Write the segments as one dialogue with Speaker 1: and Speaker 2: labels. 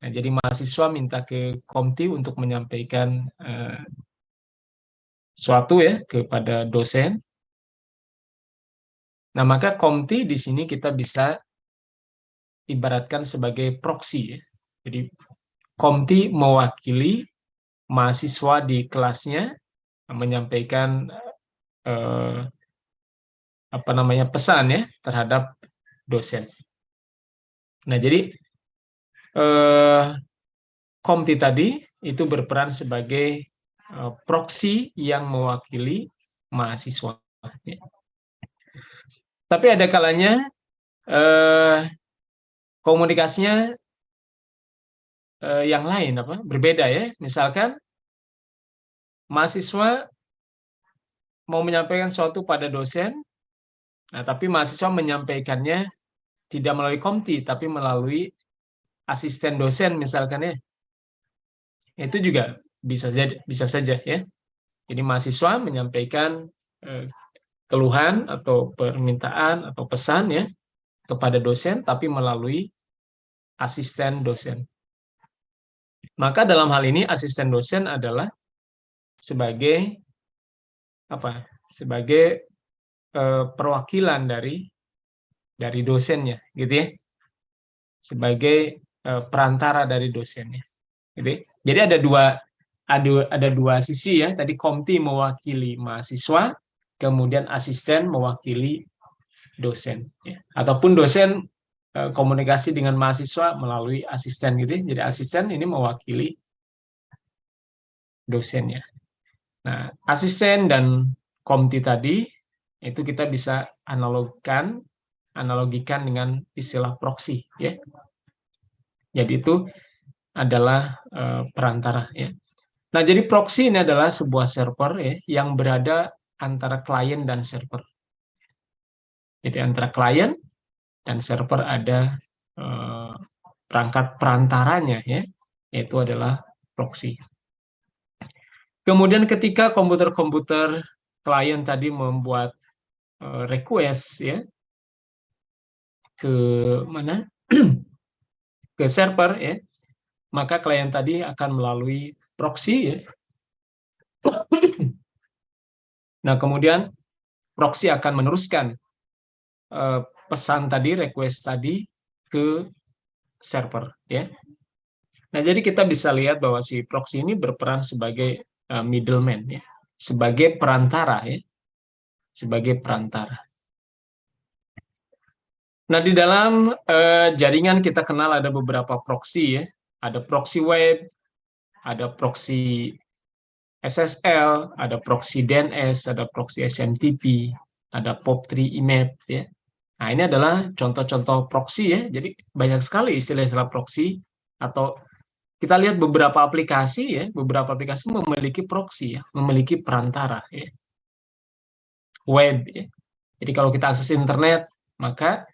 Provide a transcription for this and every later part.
Speaker 1: Nah, jadi mahasiswa minta ke Komti untuk menyampaikan sesuatu ya kepada dosen. Nah, maka Komti di sini kita bisa ibaratkan sebagai proksi ya. Jadi Komti mewakili mahasiswa di kelasnya menyampaikan pesan ya terhadap dosen. Nah, jadi Komti tadi itu berperan sebagai proksi yang mewakili mahasiswa. Ya. Tapi ada kalanya komunikasinya yang lain berbeda ya. Misalkan mahasiswa mau menyampaikan sesuatu pada dosen, nah tapi mahasiswa menyampaikannya tidak melalui Komti tapi melalui asisten dosen misalkan ya. Itu juga bisa saja ya. Jadi mahasiswa menyampaikan keluhan atau permintaan atau pesan ya kepada dosen tapi melalui asisten dosen. Maka dalam hal ini asisten dosen adalah sebagai sebagai perwakilan dari dosennya gitu ya. Sebagai perantara dari dosennya. Gitu. Jadi ada dua sisi ya. Tadi Komti mewakili mahasiswa, kemudian asisten mewakili dosen. Ya. Ataupun dosen komunikasi dengan mahasiswa melalui asisten gitu. Jadi asisten ini mewakili dosennya. Nah, asisten dan Komti tadi itu kita bisa analogikan dengan istilah proksi ya. Jadi itu adalah perantara ya. Nah, jadi proksi ini adalah sebuah server ya yang berada antara klien dan server. Jadi antara klien dan server ada perangkat perantaranya ya, yaitu adalah proksi. Kemudian ketika komputer-komputer klien tadi membuat request ya ke mana? ke server ya, maka klien tadi akan melalui proksi ya. Nah, kemudian proksi akan meneruskan pesan tadi, request tadi ke server ya. Nah, jadi kita bisa lihat bahwa si proksi ini berperan sebagai middleman ya, sebagai perantara ya, sebagai perantara. Nah, di dalam jaringan kita kenal ada beberapa proksi ya, ada proksi web, ada proksi SSL, ada proksi DNS, ada proksi SMTP, ada POP3 IMAP ya. Nah, ini adalah contoh-contoh proksi ya. Jadi banyak sekali istilah-istilah proksi atau kita lihat beberapa aplikasi ya, beberapa aplikasi memiliki proksi ya, memiliki perantara ya. Web ya. Jadi kalau kita akses internet, maka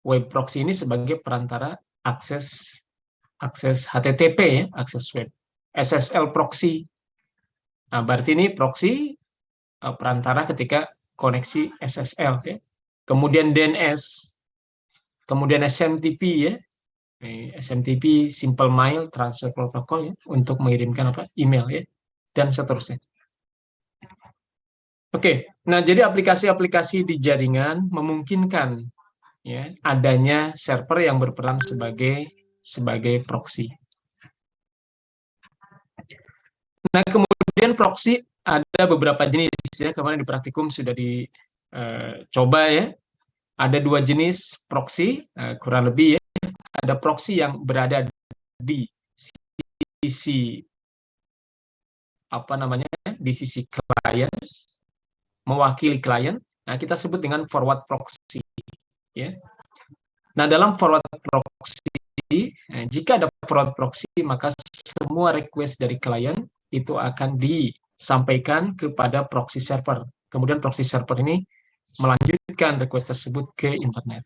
Speaker 1: web proxy ini sebagai perantara akses HTTP ya, akses web. SSL proxy. Nah, berarti ini proxy perantara ketika koneksi SSL ya. Kemudian DNS. Kemudian SMTP ya. SMTP Simple Mail Transfer Protocol ya, untuk mengirimkan email ya, dan seterusnya. Oke, nah jadi aplikasi-aplikasi di jaringan memungkinkan ya adanya server yang berperan sebagai proxy. Nah, kemudian proxy ada beberapa jenis ya, kemarin di praktikum sudah dicoba ya. Ada dua jenis proxy, kurang lebih ya. Ada proxy yang berada di sisi di sisi klien, mewakili klien. Nah, kita sebut dengan forward proxy ya. Nah, dalam forward proxy, jika ada forward proxy, maka semua request dari klien itu akan disampaikan kepada proxy server. Kemudian proxy server ini melanjutkan request tersebut ke internet.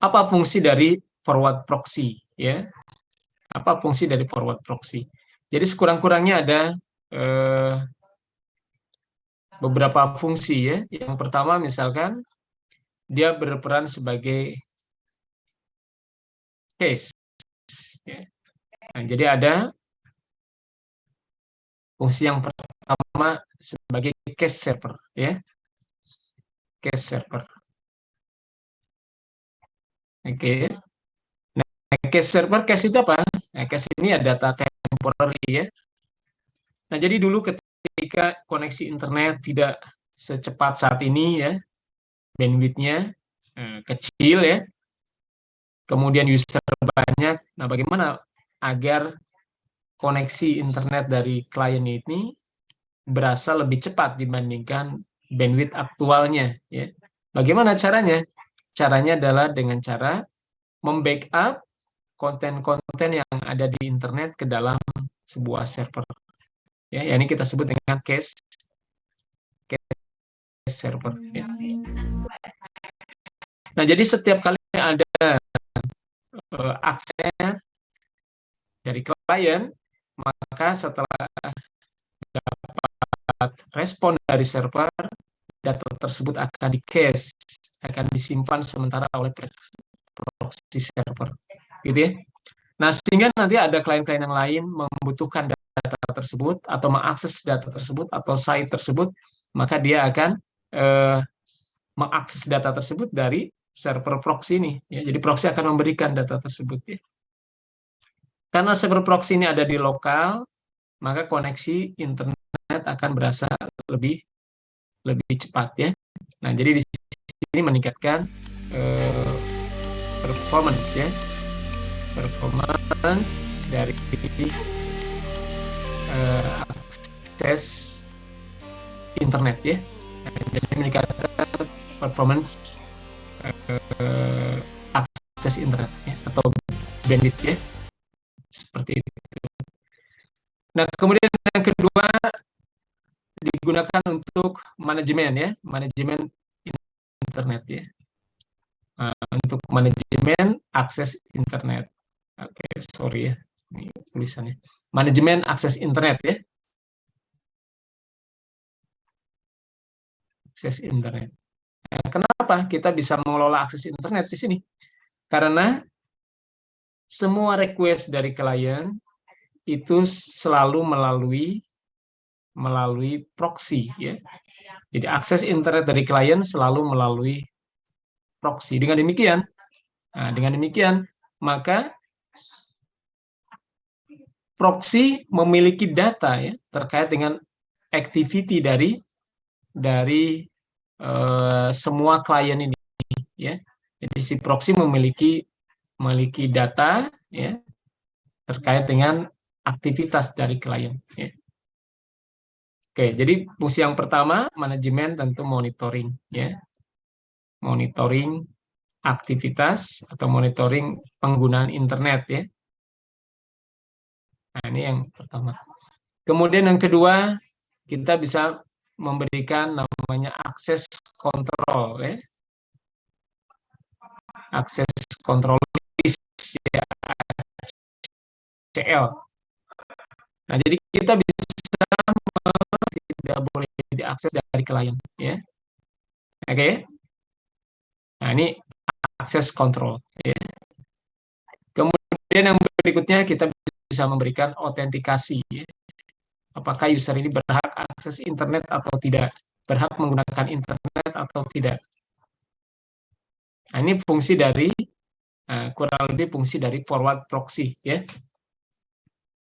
Speaker 1: Apa fungsi dari forward proxy ya? Apa fungsi dari forward proxy? Jadi sekurang-kurangnya ada beberapa fungsi ya. Yang pertama misalkan dia berperan sebagai case ya. Nah, jadi ada fungsi yang pertama sebagai cache server, ya, cache server. Oke. Nah, cache server, cache itu apa? Nah, cache ini ada data temporary, ya. Nah, jadi dulu ketika koneksi internet tidak secepat saat ini, ya, bandwidth-nya kecil, ya, kemudian user banyak. Nah, bagaimana agar koneksi internet dari klien ini berasa lebih cepat dibandingkan bandwidth aktualnya, ya. Bagaimana caranya? Caranya adalah dengan cara membackup konten-konten yang ada di internet ke dalam sebuah server. Ya, ini kita sebut dengan cache server. Ya. Nah, jadi setiap kali ada akses dari klien, maka setelah dapat respon dari server, data tersebut akan di-cache, akan disimpan sementara oleh proxy server, gitu ya. Nah, sehingga nanti ada klien-klien yang lain membutuhkan data tersebut atau mengakses data tersebut atau site tersebut, maka dia akan mengakses data tersebut dari server proxy ini. Ya. Jadi proxy akan memberikan data tersebut. Ya. Karena server proxy ini ada di lokal, maka koneksi internet akan berasa lebih cepat, ya. Nah, jadi di sini meningkatkan performance, ya, performance dari akses internet, ya. Nah, jadi meningkatkan performance akses internet, ya, atau bandwidth, ya, seperti itu. Nah, kemudian yang kedua digunakan untuk manajemen, ya, manajemen internet, ya. Untuk manajemen akses internet. Oke, sorry, ya, ini tulisannya. Manajemen akses internet, ya. Akses internet. Nah, kenapa kita bisa mengelola akses internet di sini? Karena semua request dari klien itu selalu melalui proxy, ya. Jadi akses internet dari klien selalu melalui proxy. Dengan demikian, maka proxy memiliki data, ya, terkait dengan activity dari semua klien ini, ya. Jadi si proxy memiliki data, ya, terkait dengan aktivitas dari klien, ya. Oke, jadi fungsi yang pertama manajemen tentu monitoring, ya, monitoring aktivitas atau monitoring penggunaan internet, ya. Nah, ini yang pertama. Kemudian yang kedua, kita bisa memberikan namanya akses kontrol, ya. Akses kontrol list, ya, CL. Nah, jadi kita bisa tidak boleh diakses dari klien, ya. Oke. Nah, ini akses kontrol, ya. Kemudian yang berikutnya kita bisa memberikan autentikasi, ya. Apakah user ini berhak akses internet atau tidak, berhak menggunakan internet atau tidak. Nah, ini fungsi dari kurang lebih fungsi dari forward proxy, ya.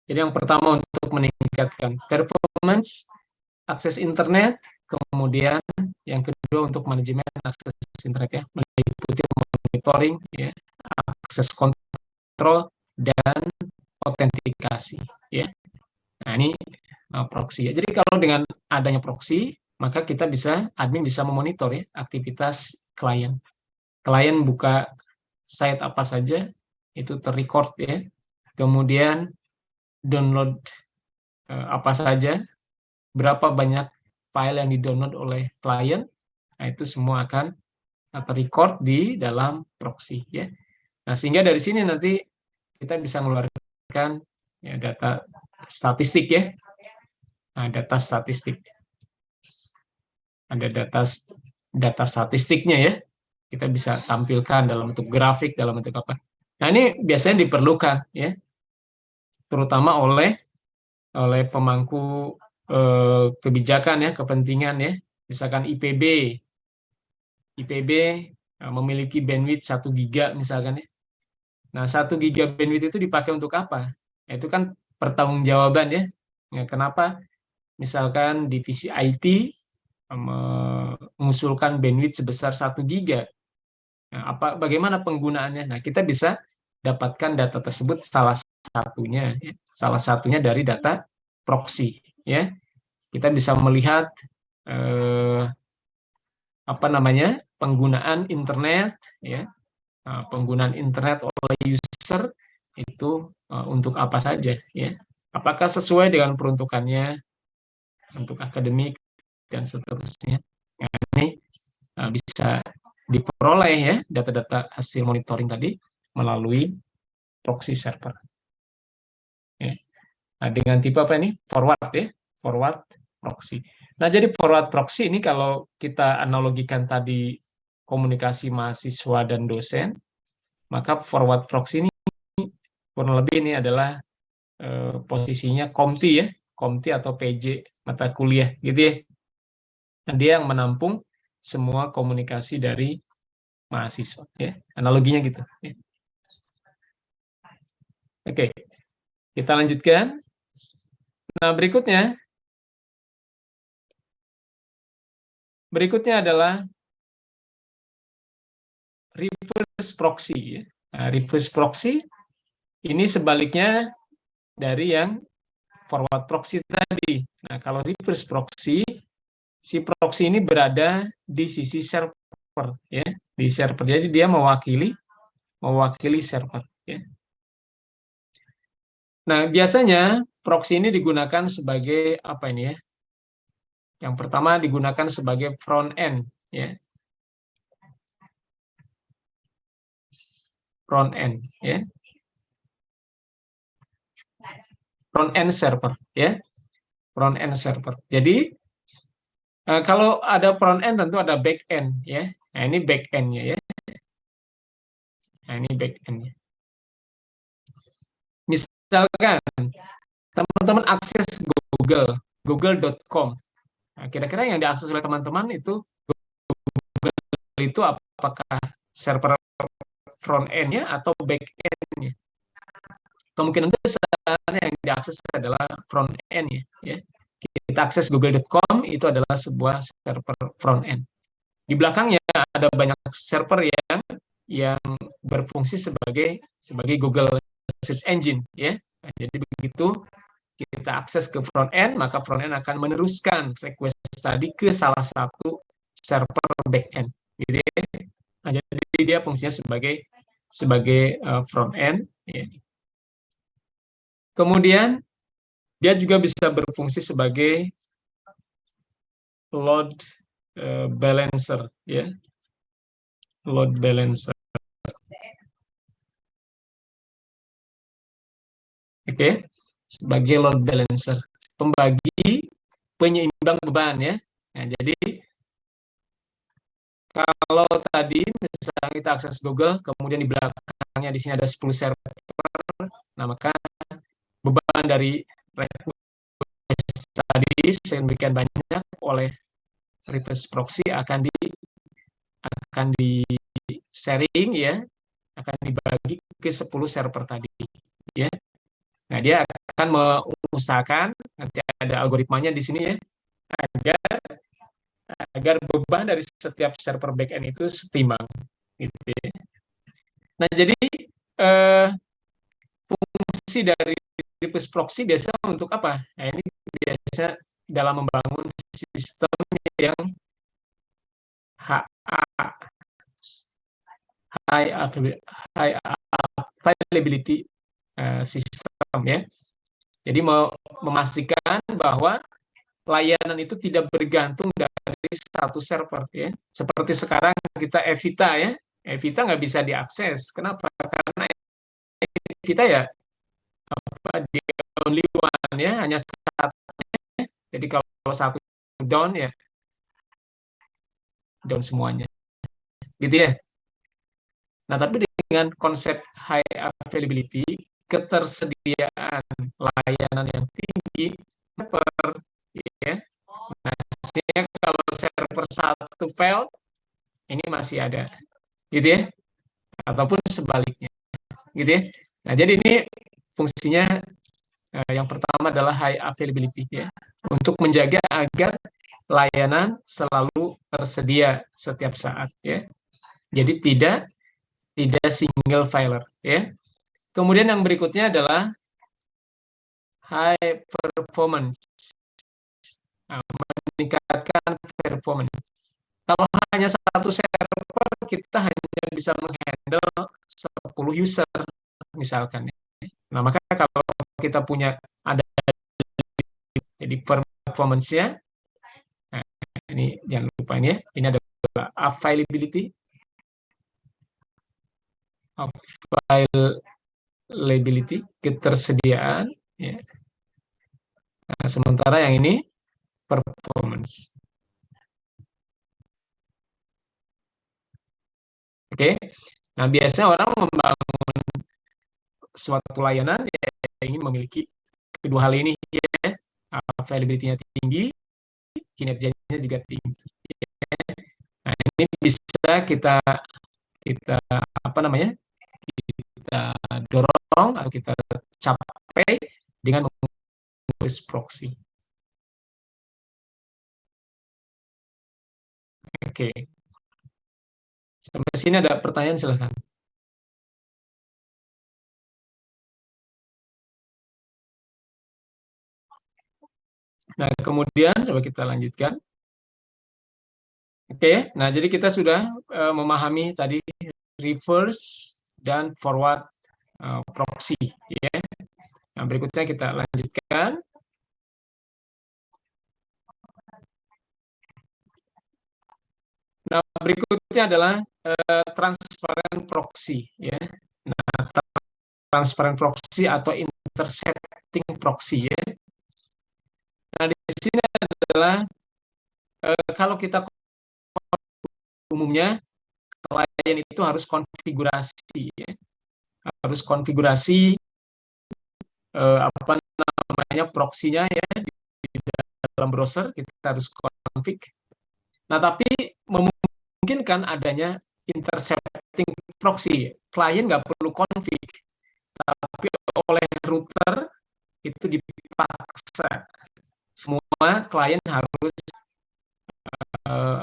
Speaker 1: Jadi yang pertama untuk meningkatkan performance akses internet, kemudian yang kedua untuk manajemen akses internet, ya, meliputi monitoring, ya, akses kontrol dan autentikasi, ya. Nah, ini proxy, ya. Jadi kalau dengan adanya proxy, maka kita admin bisa memonitor, ya, aktivitas klien. Klien buka site apa saja itu terrecord, ya. Kemudian download apa saja, berapa banyak file yang di-download oleh klien, nah itu semua akan terrecord di dalam proxy, ya. Nah, sehingga dari sini nanti kita bisa mengeluarkan, ya, data statistik, ya. Nah, data statistik. Ada data statistiknya, ya. Kita bisa tampilkan dalam bentuk grafik, dalam bentuk apa. Nah, ini biasanya diperlukan, ya. terutama oleh pemangku kebijakan ya, kepentingan ya, misalkan IPB memiliki bandwidth 1 giga misalkan ya. Nah, 1 giga bandwidth itu dipakai untuk apa? Nah, itu kan pertanggungjawaban ya. Ya, kenapa misalkan divisi IT mengusulkan bandwidth sebesar 1 giga? Nah, bagaimana penggunaannya? Nah, kita bisa dapatkan data tersebut salah satunya dari data proxy ya. Kita bisa melihat penggunaan internet ya. Penggunaan internet oleh user itu untuk apa saja ya. Apakah sesuai dengan peruntukannya untuk akademik dan seterusnya. Nah, ini bisa diperoleh ya data-data hasil monitoring tadi melalui proxy server. Ya. Nah, dengan tipe apa ini? Forward ya, forward proxy. Nah, jadi forward proxy ini kalau kita analogikan tadi komunikasi mahasiswa dan dosen, maka forward proxy ini kurang lebih ini adalah posisinya COMTI ya, COMTI atau PJ mata kuliah gitu ya. Nah, dia yang menampung semua komunikasi dari mahasiswa ya, analoginya gitu ya. Oke, kita lanjutkan. Nah, berikutnya adalah reverse proxy ya. Nah, reverse proxy ini sebaliknya dari yang forward proxy tadi. Nah, kalau reverse proxy, si proxy ini berada di sisi server ya, di server. Jadi dia mewakili server ya. Nah, biasanya proxy ini digunakan sebagai apa ini ya? Yang pertama digunakan sebagai front end ya. Front end ya. Front end server ya. Front end server. Jadi kalau ada front end tentu ada back end ya. Nah, ini back end-nya ya. Nah, ini back end-nya. Misalkan teman-teman akses google.com. Nah, kira-kira yang diakses oleh teman-teman itu apakah server front end-nya atau back end-nya? Kemungkinan besar yang diakses adalah front end-nya ya. Kita akses google.com itu adalah sebuah server front end. Di belakangnya ada banyak server yang berfungsi sebagai Google Search Engine ya. Nah, jadi begitu kita akses ke front end, maka front end akan meneruskan request tadi ke salah satu server back end. Gitu ya. Nah, jadi dia fungsinya sebagai front end. Ya. Kemudian dia juga bisa berfungsi sebagai load balancer, ya, load balancer. Oke, sebagai load balancer, pembagi penyeimbang beban ya. Nah, jadi kalau tadi misalnya kita akses Google, kemudian di belakangnya di sini ada 10 server, nah maka beban dari request tadi sedemikian banyak oleh reverse proxy akan di sharing ya, akan dibagi ke 10 server tadi ya. Nah, dia akan mengusahakan nanti ada algoritmanya di sini ya, agar beban dari setiap server backend itu setimbang gitu ya. Nah, jadi fungsi dari reverse proxy biasa untuk apa? Nah, ini biasa dalam membangun sistem yang high availability system ya. Jadi memastikan bahwa layanan itu tidak bergantung dari satu server ya. Seperti sekarang kita Evita ya. Evita nggak bisa diakses. Kenapa? Karena Evita ya the only one ya, hanya satu. Jadi kalau satu down ya down semuanya. Gitu ya. Nah, tapi dengan konsep high availability ketersediaan layanan yang tinggi server, ya. Nah, sehingga kalau server satu fail, ini masih ada, gitu ya, ataupun sebaliknya, gitu ya. Nah, jadi ini fungsinya yang pertama adalah high availability, ya, untuk menjaga agar layanan selalu tersedia setiap saat, ya. Jadi tidak single filer, ya. Kemudian yang berikutnya adalah high performance, meningkatkan performance. Kalau hanya satu server, kita hanya bisa menghandle 10 user misalkan. Nah, maka kalau kita punya ada jadi performance-nya, nah, ini jangan lupa ini ya, ini adalah availability, ketersediaan, ya. Nah, sementara yang ini performance. Oke. Nah, biasanya orang membangun suatu layanan ya ingin memiliki kedua hal ini, ya. Availability-nya tinggi, kinerjanya juga tinggi. Nah, ini bisa kita apa namanya? Kita dorong atau kita capai dengan menulis proxy. Oke. Sampai sini ada pertanyaan, silahkan. Nah, kemudian coba kita lanjutkan. Oke, nah jadi kita sudah memahami tadi reverse dan forward proxy, ya. Nah, berikutnya kita lanjutkan. Nah, berikutnya adalah transparent proxy, ya. Nah, transparent proxy atau intercepting proxy, ya. Nah, di sini adalah kalau kita umumnya klien itu harus konfigurasi, ya. Harus konfigurasi apa namanya proxy-nya, ya, di dalam browser kita harus config. Nah, tapi memungkinkan adanya intercepting proxy. Klien nggak perlu config, tapi oleh router itu dipaksa. Semua klien harus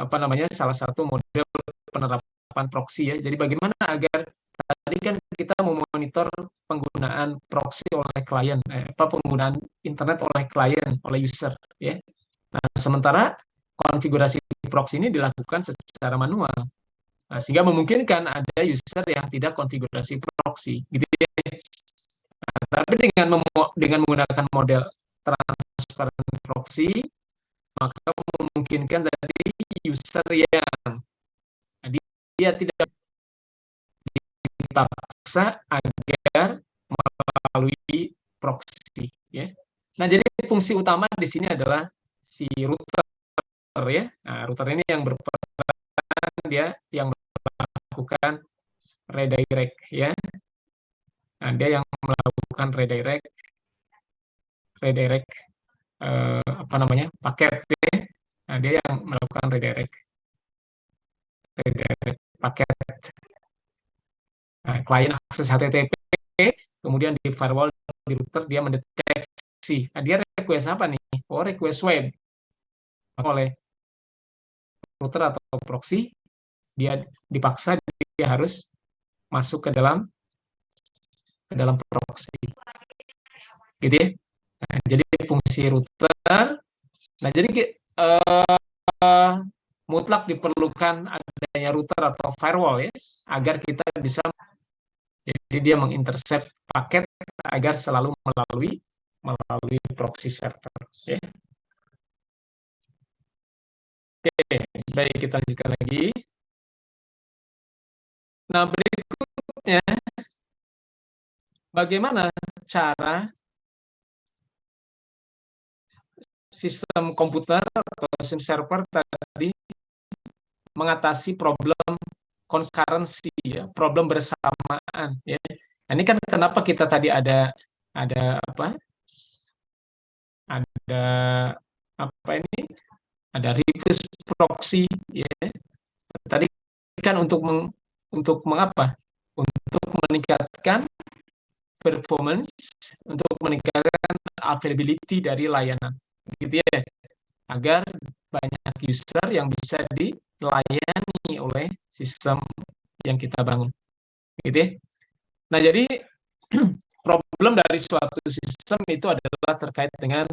Speaker 1: apa namanya salah satu model penerapan proxy, ya. Jadi bagaimana agar tadi kan kita memonitor penggunaan proxy oleh klien, penggunaan internet oleh klien, oleh user, ya. Nah, sementara konfigurasi proxy ini dilakukan secara manual. Nah, sehingga memungkinkan ada user yang tidak konfigurasi proxy, gitu ya. Nah, tapi dengan menggunakan model transparent proxy, maka memungkinkan dari user yang dia tidak dipaksa agar melalui proxy, ya. Nah, jadi fungsi utama di sini adalah si router, ya. Nah, router ini yang berperan, dia yang melakukan redirect, ya. Nah, dia yang melakukan redirect apa namanya paket, ya. Nah, dia yang melakukan redirect paket. Nah, klien akses HTTP, kemudian di firewall di router dia mendeteksi. Nah, dia request apa nih? Oh, request web. Oleh router atau proxy, dia dipaksa dia harus masuk ke dalam proxy, gitu ya. Nah, jadi fungsi router. Nah, jadi mutlak diperlukan adanya router atau firewall, ya, agar kita bisa, jadi dia mengintercept paket agar selalu melalui proxy server, ya. Oke, baik, kita lanjutkan lagi. Nah, berikutnya bagaimana cara sistem komputer atau sistem server tadi mengatasi problem concurrency, ya, problem bersamaan, ya. Nah, ini kan kenapa kita tadi apa? Ada apa ini? Ada reverse proxy ya. Tadi kan untuk mengapa? Untuk meningkatkan performance, untuk meningkatkan availability dari layanan, gitu ya, agar banyak user yang bisa dilayani oleh sistem yang kita bangun, gitu ya. Nah, jadi problem dari suatu sistem itu adalah terkait dengan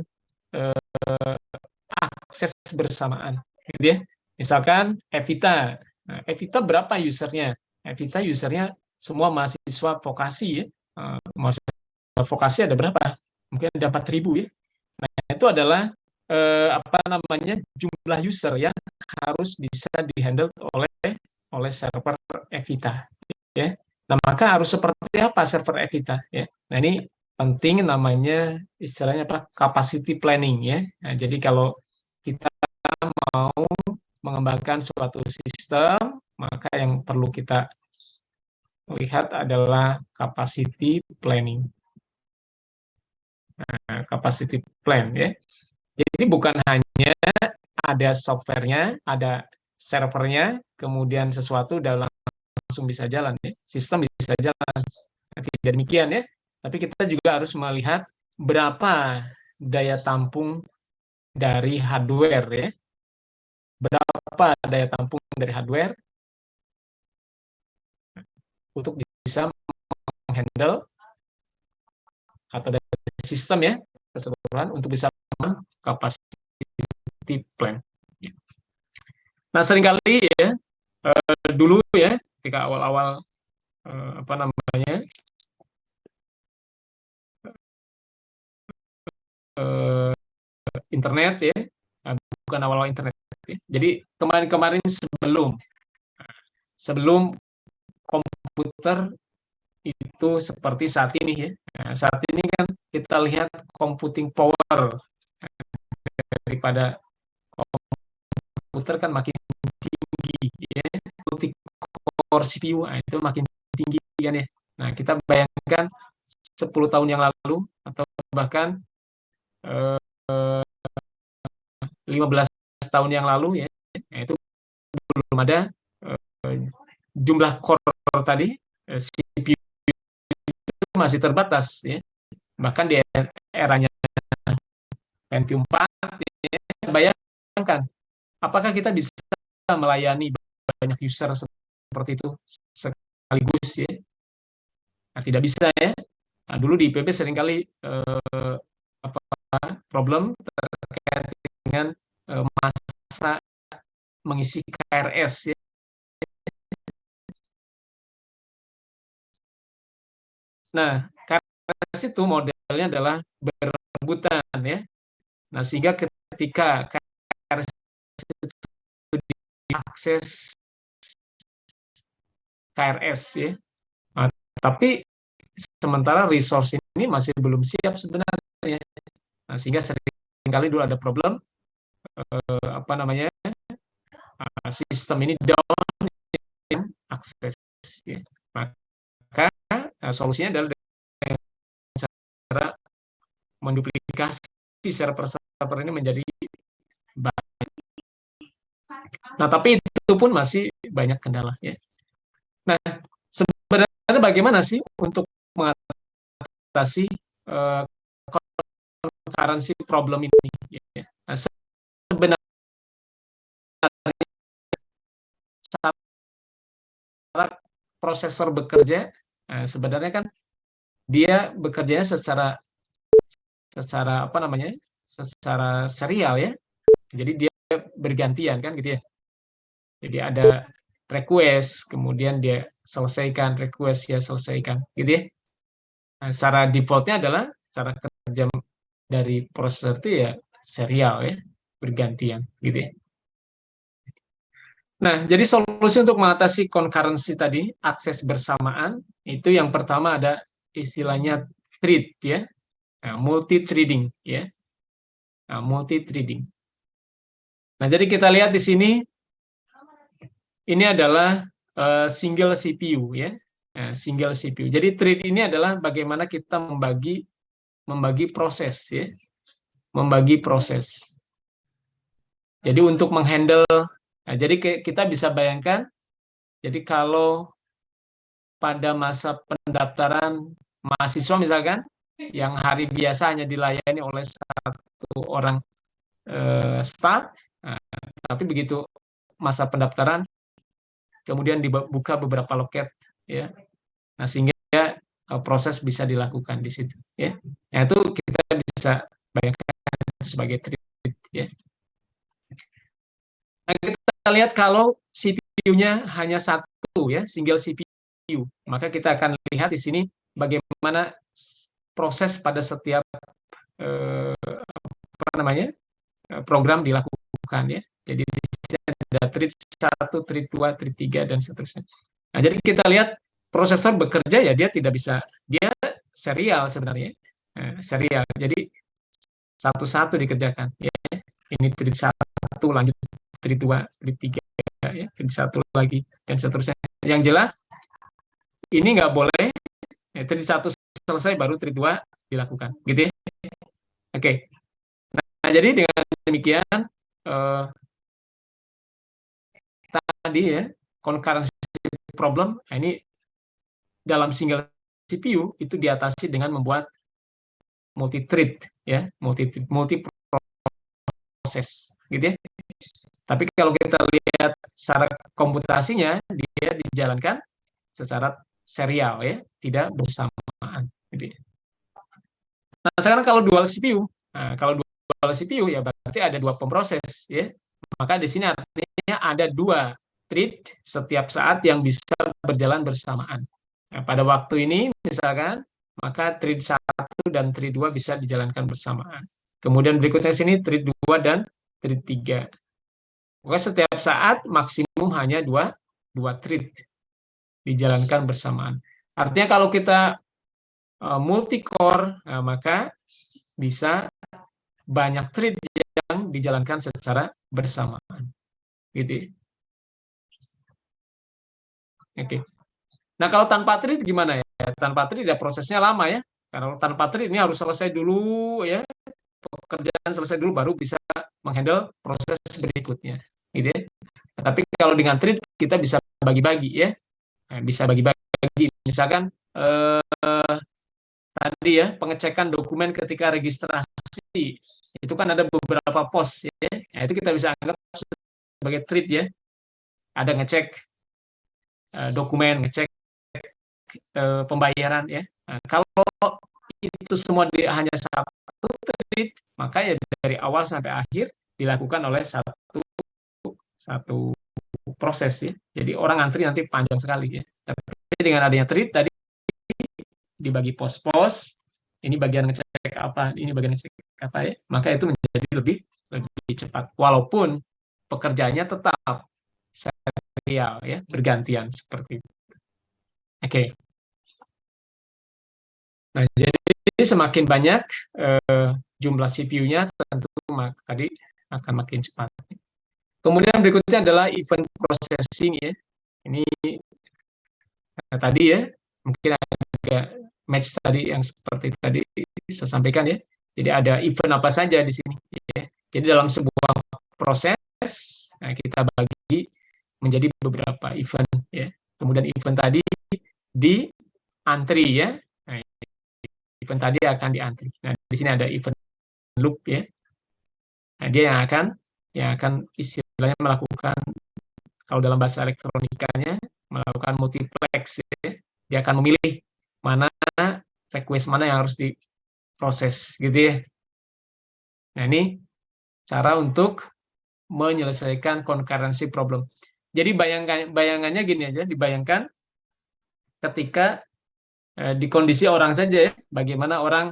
Speaker 1: akses bersamaan, gitu ya. Misalkan Evita, nah, Evita berapa usernya? Evita usernya semua mahasiswa vokasi ya. Mahasiswa vokasi ada berapa? Mungkin ada 4.000 ya. Nah, itu adalah apa namanya, jumlah user yang harus bisa dihandle oleh server Evita ya. Nah, maka harus seperti apa server Evita ya. Nah, ini penting, namanya istilahnya apa? Capacity planning ya. Nah, jadi kalau kita mau mengembangkan suatu sistem, maka yang perlu kita lihat adalah capacity planning. Nah, capacity plan ya. Jadi bukan hanya ada softwarenya, ada servernya, kemudian sesuatu udah langsung bisa jalan ya, sistem bisa jalan. Nah, tidak demikian ya, tapi kita juga harus melihat berapa daya tampung dari hardware ya, berapa daya tampung dari hardware untuk bisa menghandle, atau dari sistem ya keseluruhan untuk bisa capacity plan. Nah, seringkali ya dulu ya, ketika awal-awal apa namanya eh, internet ya, bukan awal-awal internet ya. Jadi kemarin-kemarin sebelum sebelum komputer itu seperti saat ini ya. Nah, saat ini kan kita lihat computing power daripada komputer kan makin tinggi ya. Multi core CPU nah, itu makin tinggi kan ya. Nah, kita bayangkan 10 tahun yang lalu atau bahkan 15 tahun yang lalu ya, itu belum ada jumlah core tadi, CPU masih terbatas ya. Bahkan di eranya Pentium 4 ya, bayangkan apakah kita bisa melayani banyak user seperti itu sekaligus ya. Nah, tidak bisa ya. Nah, dulu di IPB seringkali apa problem terkait dengan masa mengisi KRS ya. Nah, KRS itu modelnya adalah berebutan ya. Nah, sehingga ketika KRS itu diakses KRS ya. Nah, tapi sementara resource ini masih belum siap sebenarnya. Nah, sehingga seringkali dulu ada problem apa namanya sistem ini down in akses. Ya. Maka solusinya adalah dengan cara menduplikasi server-server ini menjadi baik. Nah, tapi itu pun masih banyak kendala ya. Nah, sebenarnya bagaimana sih untuk mengatasi concurrency problem ini? Ya. Nah, sebenarnya saat prosesor bekerja, sebenarnya kan dia bekerjanya secara apa namanya, secara serial ya. Jadi dia bergantian kan gitu ya. Jadi ada request, kemudian dia selesaikan request, ya selesaikan gitu ya. Nah, secara defaultnya adalah cara kerja dari prosesor itu ya serial ya, bergantian gitu ya. Nah, jadi solusi untuk mengatasi concurrency tadi, akses bersamaan, itu yang pertama ada istilahnya thread ya, nah, multi threading ya, nah, multi threading. Nah, jadi kita lihat di sini ini adalah single CPU ya. single CPU. Jadi thread ini adalah bagaimana kita membagi proses, ya, membagi proses. Jadi untuk menghandle, jadi kita bisa bayangkan, jadi kalau pada masa pendaftaran mahasiswa misalkan, yang hari biasa hanya dilayani oleh satu orang staff, tapi begitu masa pendaftaran, kemudian dibuka beberapa loket, ya. Nah, sehingga proses bisa dilakukan di situ, ya. Nah, itu kita bisa bayangkan itu sebagai thread, ya. Nah, kita lihat kalau CPU-nya hanya satu, ya, single CPU, maka kita akan lihat di sini bagaimana proses pada setiap apa namanya program dilakukan, ya. Jadi ada thread 1, thread 2, thread 3, dan seterusnya. Nah, jadi kita lihat prosesor bekerja, ya, dia tidak bisa, dia serial sebenarnya, serial. Jadi satu-satu dikerjakan, ya. Ini thread 1 lanjut thread 2, thread 3, ya, thread 1 lagi, dan seterusnya. Yang jelas ini nggak boleh, ya, thread 1 selesai baru thread 2 dilakukan, gitu, ya. Oke. Nah, jadi dengan demikian tadi, ya, concurrency problem, ini dalam single CPU itu diatasi dengan membuat multi thread, ya, multi proses, gitu, ya. Tapi kalau kita lihat secara komputasinya, dia dijalankan secara serial, ya, tidak bersamaan, gitu, ya. Nah, sekarang kalau dual CPU, ya berarti ada dua pemproses, ya. Maka di sini artinya ada dua thread setiap saat yang bisa berjalan bersamaan. Nah, pada waktu ini misalkan, maka thread 1 dan thread 2 bisa dijalankan bersamaan. Kemudian berikutnya sini thread 2 dan thread 3. Maka setiap saat maksimum hanya dua thread dijalankan bersamaan. Artinya kalau kita multi core, maka bisa banyak thread yang dijalankan secara bersamaan, gitu, ya. Oke. Nah, kalau tanpa thread gimana, ya? Tanpa thread ya prosesnya lama, ya. Karena tanpa thread ini harus selesai dulu, ya. Pekerjaan selesai dulu baru bisa menghandle proses berikutnya, gitu, ya. Tapi kalau dengan thread kita bisa bagi-bagi, ya. Nah, bisa bagi-bagi. Misalkan tadi, ya, pengecekan dokumen ketika registrasi itu kan ada beberapa pos, ya. Nah, itu kita bisa anggap sebagai thread, ya. Ada ngecek dokumen, ngecek pembayaran, ya. Nah, kalau itu semua hanya satu thread, maka ya dari awal sampai akhir dilakukan oleh satu proses, ya. Jadi orang antri nanti panjang sekali, ya. Tapi dengan adanya thread tadi dibagi pos-pos, ini bagian ngecek apa, ini bagian ngecek apa, ya. Maka itu menjadi lebih cepat. Walaupun pekerjaannya tetap serial, ya, bergantian seperti itu. Oke. Nah, jadi semakin banyak jumlah CPU-nya, tentu tadi akan makin cepat. Kemudian berikutnya adalah event processing, ya. Ini tadi, ya, mungkin agak match tadi yang seperti tadi saya sampaikan, ya. Jadi ada event apa saja di sini, ya. Jadi dalam sebuah proses, nah, kita bagi menjadi beberapa event, ya. Kemudian event tadi di antri, ya. Nah, event tadi akan diantri. Nah, di sini ada event loop, ya. Nah, dia yang akan istilahnya melakukan, kalau dalam bahasa elektronikanya, melakukan multiplex, ya. Dia akan memilih mana request mana yang harus diproses, gitu, ya. Nah, ini cara untuk menyelesaikan concurrency problem. Jadi bayangannya gini aja, dibayangkan ketika di kondisi orang saja, ya, bagaimana orang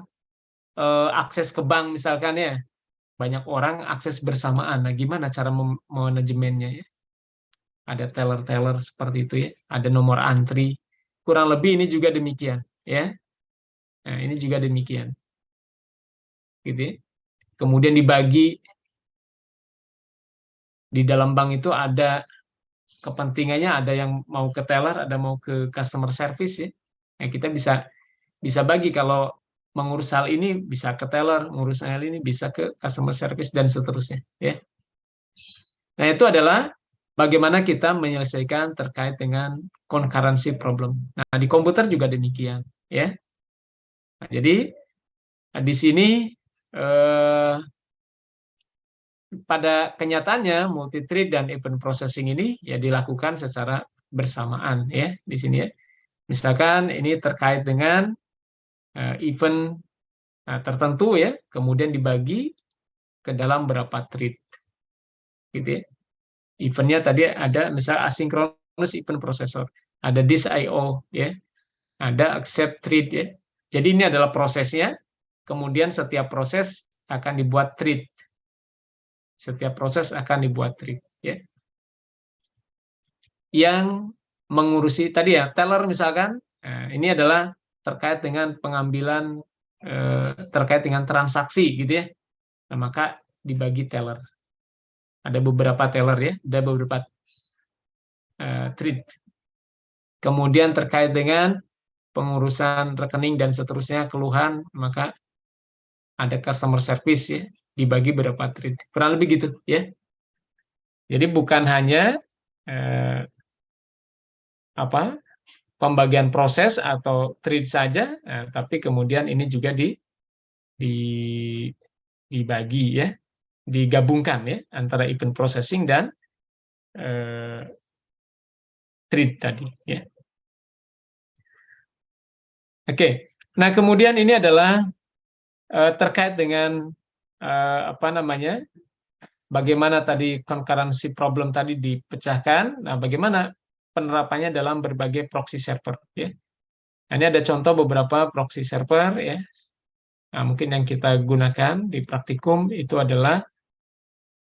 Speaker 1: akses ke bank misalkan, ya, banyak orang akses bersamaan. Nah, gimana cara manajemennya, ya? Ada teller seperti itu, ya. Ada nomor antri. Kurang lebih ini juga demikian, ya. Nah, ini juga demikian, gitu, ya. Kemudian dibagi di dalam bank itu ada kepentingannya, ada yang mau ke teller, ada mau ke customer service ya. Nah, kita bisa bagi, kalau mengurus hal ini bisa ke teller, mengurus hal ini bisa ke customer service dan seterusnya ya. Nah, itu adalah bagaimana kita menyelesaikan terkait dengan concurrency problem. Nah, di komputer juga demikian ya. Nah, jadi di sini pada kenyataannya multi-thread dan event processing ini ya dilakukan secara bersamaan ya di sini ya. Misalkan ini terkait dengan event tertentu ya, kemudian dibagi ke dalam berapa thread gitu ya. Eventnya tadi ada misal asynchronous event processor, ada disk I/O ya, ada accept thread ya. Jadi ini adalah prosesnya, kemudian setiap proses akan dibuat thread. Setiap proses akan dibuat thread ya. Yang mengurusi tadi ya, teller misalkan, ini adalah terkait dengan pengambilan terkait dengan transaksi gitu ya. Nah, maka dibagi teller. Ada beberapa teller ya, ada beberapa thread. Kemudian terkait dengan pengurusan rekening dan seterusnya, keluhan, maka ada customer service ya, dibagi berapa thread. Kurang lebih gitu ya. Jadi bukan hanya pembagian proses atau thread saja, tapi kemudian ini juga dibagi ya, digabungkan ya antara event processing dan thread tadi ya. Oke, nah kemudian ini adalah terkait dengan bagaimana tadi concurrency problem tadi dipecahkan. Nah, bagaimana penerapannya dalam berbagai proxy server ya. Nah, ini ada contoh beberapa proxy server ya. Nah, mungkin yang kita gunakan di praktikum itu adalah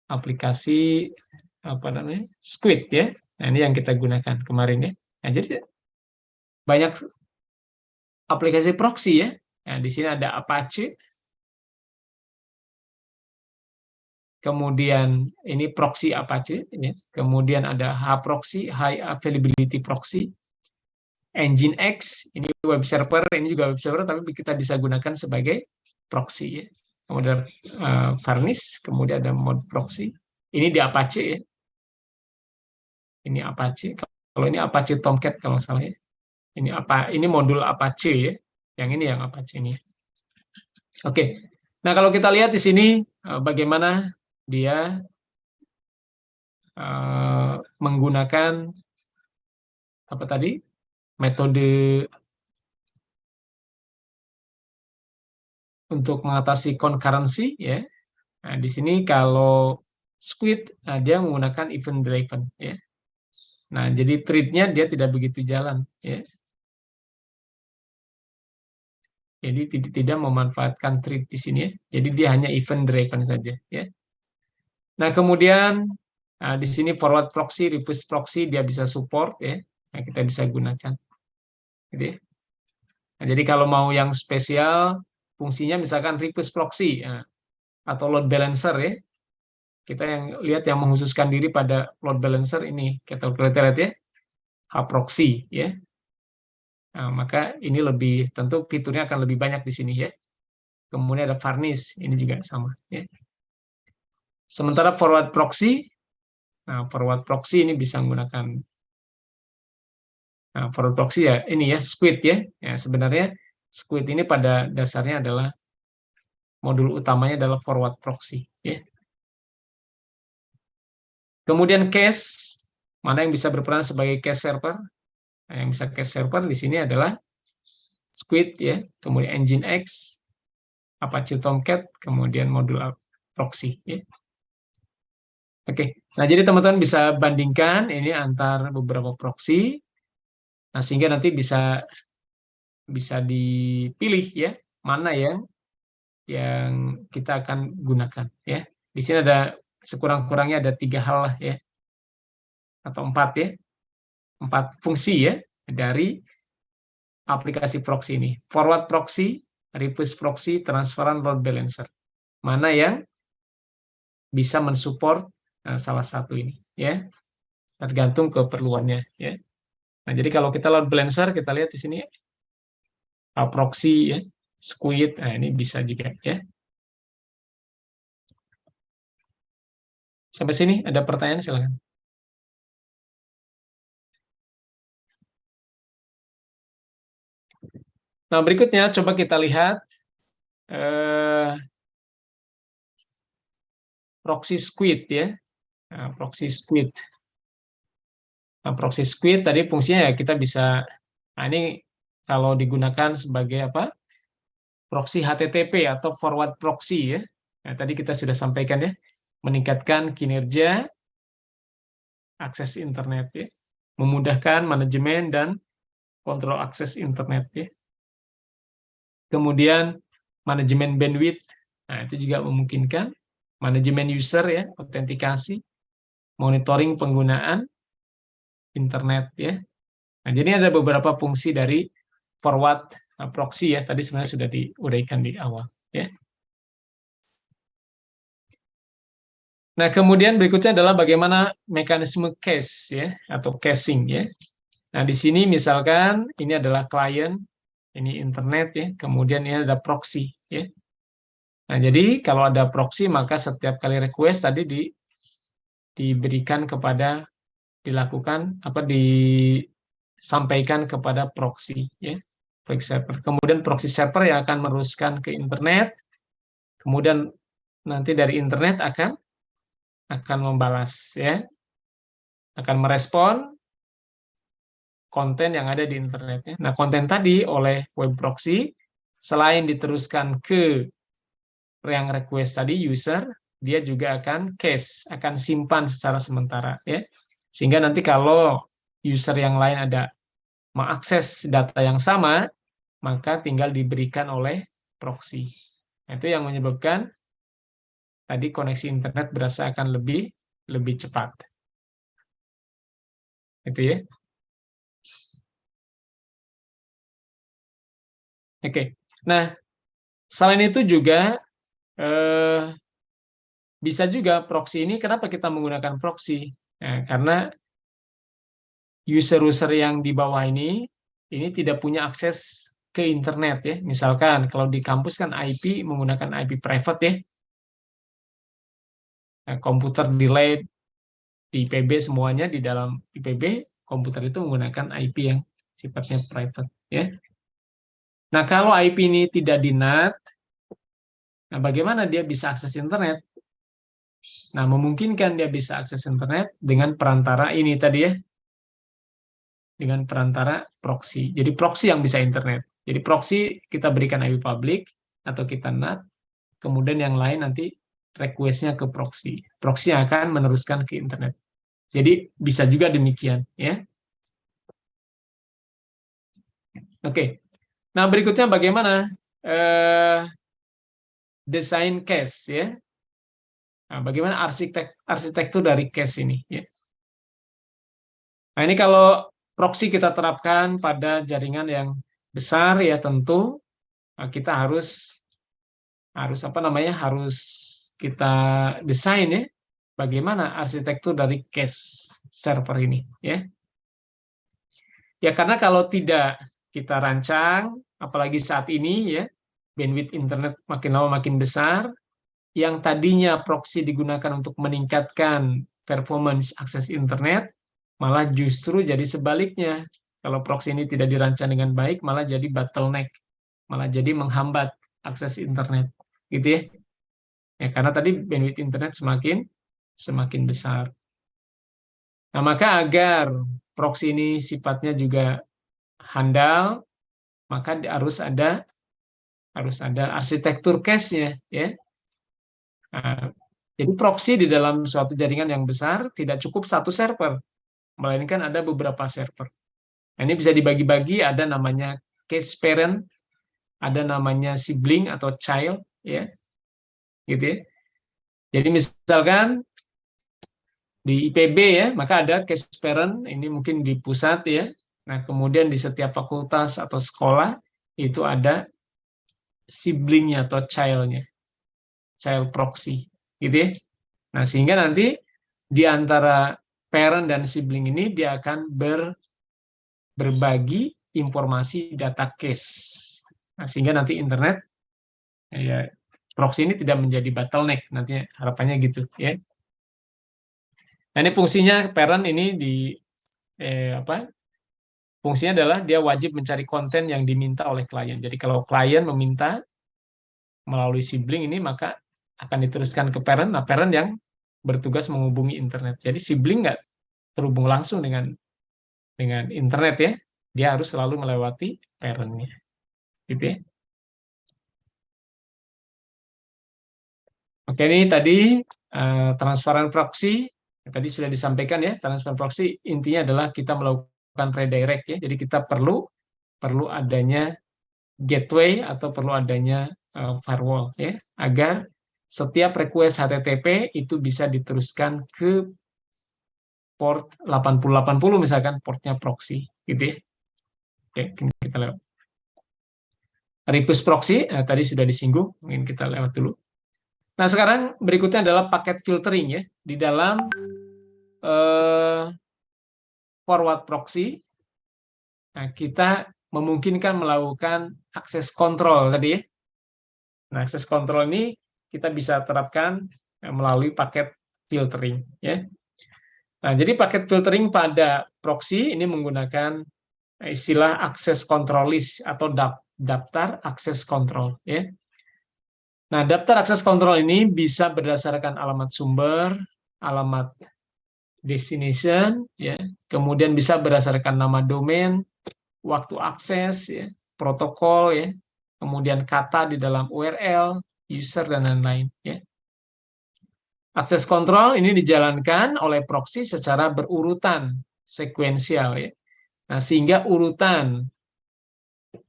Speaker 1: aplikasi Squid ya. Nah, ini yang kita gunakan kemarin ya. Nah, jadi banyak aplikasi proxy ya. Nah, di sini ada Apache. Kemudian ini proxy Apache ya. Kemudian ada HAProxy, High Availability Proxy. Nginx, ini web server, ini juga web server tapi kita bisa gunakan sebagai proxy ya. Kemudian Varnish, kemudian ada mode proxy. Ini di Apache ya. Ini Apache. Kalau ini Apache Tomcat kalau salah ya. Ini modul Apache ya. Yang ini yang Apache ini. Oke. Nah, kalau kita lihat di sini bagaimana dia menggunakan metode untuk mengatasi concurrency ya. Nah, di sini kalau Squid dia menggunakan event driven ya. Nah, jadi thread-nya dia tidak begitu jalan ya. Jadi tidak memanfaatkan thread di sini ya. Jadi dia hanya event driven saja ya. Nah, kemudian di sini forward proxy, reverse proxy dia bisa support ya. Nah, kita bisa gunakan. Gitu ya. Nah, jadi kalau mau yang spesial fungsinya misalkan reverse proxy atau load balancer ya. Kita yang lihat yang mengkhususkan diri pada load balancer ini, kita lihat ya, HAProxy ya. Nah, maka ini lebih tentu fiturnya akan lebih banyak di sini ya. Kemudian ada Varnish, ini juga sama ya. Sementara forward proxy, forward proxy ini bisa menggunakan forward proxy ya, ini ya Squid ya. Ya sebenarnya Squid ini pada dasarnya adalah modul utamanya adalah forward proxy ya. Kemudian cache, mana yang bisa berperan sebagai cache server? Nah, yang bisa cache server di sini adalah Squid ya, kemudian Nginx, Apache Tomcat, kemudian modul proxy ya. Oke. Nah, jadi teman-teman bisa bandingkan ini antar beberapa proxy. Nah, sehingga nanti bisa dipilih ya, mana yang kita akan gunakan ya. Di sini ada sekurang-kurangnya ada 3 hal lah ya. Atau 4 ya. 4 fungsi ya dari aplikasi proxy ini. Forward proxy, reverse proxy, transferan, load balancer. Mana yang bisa mensupport salah satu ini ya. tergantung keperluannya ya. Nah, jadi kalau kita load balancer, kita lihat di sini proxy ya, squid, nah ini bisa juga ya. Sampai sini ada pertanyaan, silakan. Nah, berikutnya coba kita lihat proxy squid ya. Nah, proxy squid. Nah, proxy squid tadi fungsinya ya kita bisa, nah ini kalau digunakan sebagai apa? Proxy HTTP atau forward proxy ya. Nah, tadi kita sudah sampaikan ya, meningkatkan kinerja akses internet ya, memudahkan manajemen dan kontrol akses internet ya. Kemudian manajemen bandwidth, nah itu juga memungkinkan manajemen user ya, autentikasi, monitoring penggunaan internet ya. Nah, jadi ada beberapa fungsi dari forward proxy ya, tadi sebenarnya sudah diuraikan di awal ya. Nah, kemudian berikutnya adalah bagaimana mekanisme cache ya atau caching ya. Nah, di sini misalkan ini adalah klien, ini internet ya, kemudian ini ada proxy ya. Nah, jadi kalau ada proxy maka setiap kali request tadi diberikan kepada dilakukan apa disampaikan kepada proxy ya. Proxy server. Kemudian proxy server yang akan meneruskan ke internet, kemudian nanti dari internet akan membalas ya, akan merespon konten yang ada di internetnya. Nah, konten tadi oleh web proxy selain diteruskan ke yang request tadi user, dia juga akan cache, akan simpan secara sementara ya. Sehingga nanti kalau user yang lain ada mengakses data yang sama, maka tinggal diberikan oleh proxy. Nah, itu yang menyebabkan tadi koneksi internet berasa akan lebih cepat. Itu ya. Oke. Nah, selain itu juga bisa juga proxy ini, kenapa kita menggunakan proxy? Nah, karena user-user yang di bawah ini tidak punya akses ke internet ya. Misalkan kalau di kampus kan IP menggunakan IP private ya. Nah, komputer di lab, di IPB semuanya di dalam IPB komputer itu menggunakan IP yang sifatnya private ya. Nah, kalau IP ini tidak di NAT, nah bagaimana dia bisa akses internet? Nah, memungkinkan dia bisa akses internet dengan perantara ini tadi ya, dengan perantara proxy. Jadi proxy yang bisa internet. Jadi proxy kita berikan IP public atau kita NAT, kemudian yang lain nanti request-nya ke proxy. Proxy akan meneruskan ke internet. Jadi bisa juga demikian ya. Oke. Nah, berikutnya bagaimana desain cache ya. Nah, bagaimana arsitektur dari cache ini ya. Nah, ini kalau proxy kita terapkan pada jaringan yang besar ya tentu kita harus apa namanya? Harus kita desain ya bagaimana arsitektur dari cache server ini ya. Ya karena kalau tidak kita rancang apalagi saat ini ya bandwidth internet makin lama makin besar, yang tadinya proxy digunakan untuk meningkatkan performance akses internet, malah justru jadi sebaliknya. Kalau proxy ini tidak dirancang dengan baik, malah jadi bottleneck, malah jadi menghambat akses internet, gitu ya. Ya karena tadi bandwidth internet semakin besar. Nah, maka agar proxy ini sifatnya juga handal, maka harus ada arsitektur cache-nya, ya. Nah, jadi proxy di dalam suatu jaringan yang besar tidak cukup satu server, melainkan ada beberapa server. Nah, ini bisa dibagi-bagi, ada namanya cache parent, ada namanya sibling atau child, ya, gitu ya. Jadi misalkan di IPB ya, maka ada cache parent, ini mungkin di pusat ya. Nah, kemudian di setiap fakultas atau sekolah itu ada siblingnya atau child-nya, child proxy, gitu ya. Nah, sehingga nanti di antara parent dan sibling ini dia akan berbagi informasi data cache. Nah, sehingga nanti internet ya proxy ini tidak menjadi bottleneck, nanti harapannya gitu ya. Nah, ini fungsinya parent ini fungsinya adalah dia wajib mencari konten yang diminta oleh klien. Jadi kalau klien meminta melalui sibling ini, maka akan diteruskan ke parent. Nah, parent yang bertugas menghubungi internet. Jadi sibling nggak terhubung langsung dengan internet ya. Dia harus selalu melewati parent-nya. Gitu ya. Oke, ini tadi transparan proxy. Tadi sudah disampaikan ya, transparan proxy intinya adalah kita melakukan redirect ya. Jadi kita perlu adanya gateway atau perlu adanya firewall ya, agar setiap request HTTP itu bisa diteruskan ke port 8080 misalkan portnya proxy gitu ya. Oke, kita lewat. Request proxy tadi sudah disinggung, mungkin kita lewat dulu. Nah, sekarang berikutnya adalah paket filtering ya. Di dalam forward proxy, nah, kita memungkinkan melakukan akses kontrol tadi ya. Nah, akses kontrol ini kita bisa terapkan melalui paket filtering ya. Nah, jadi paket filtering pada proxy ini menggunakan istilah akses control list atau daftar akses kontrol ya. Nah, daftar akses kontrol ini bisa berdasarkan alamat sumber, alamat destination ya, kemudian bisa berdasarkan nama domain, waktu akses ya, protokol ya, kemudian kata di dalam URL, user dan lain-lain ya. Akses kontrol ini dijalankan oleh proxy secara berurutan, sekuensial ya. Nah, sehingga urutan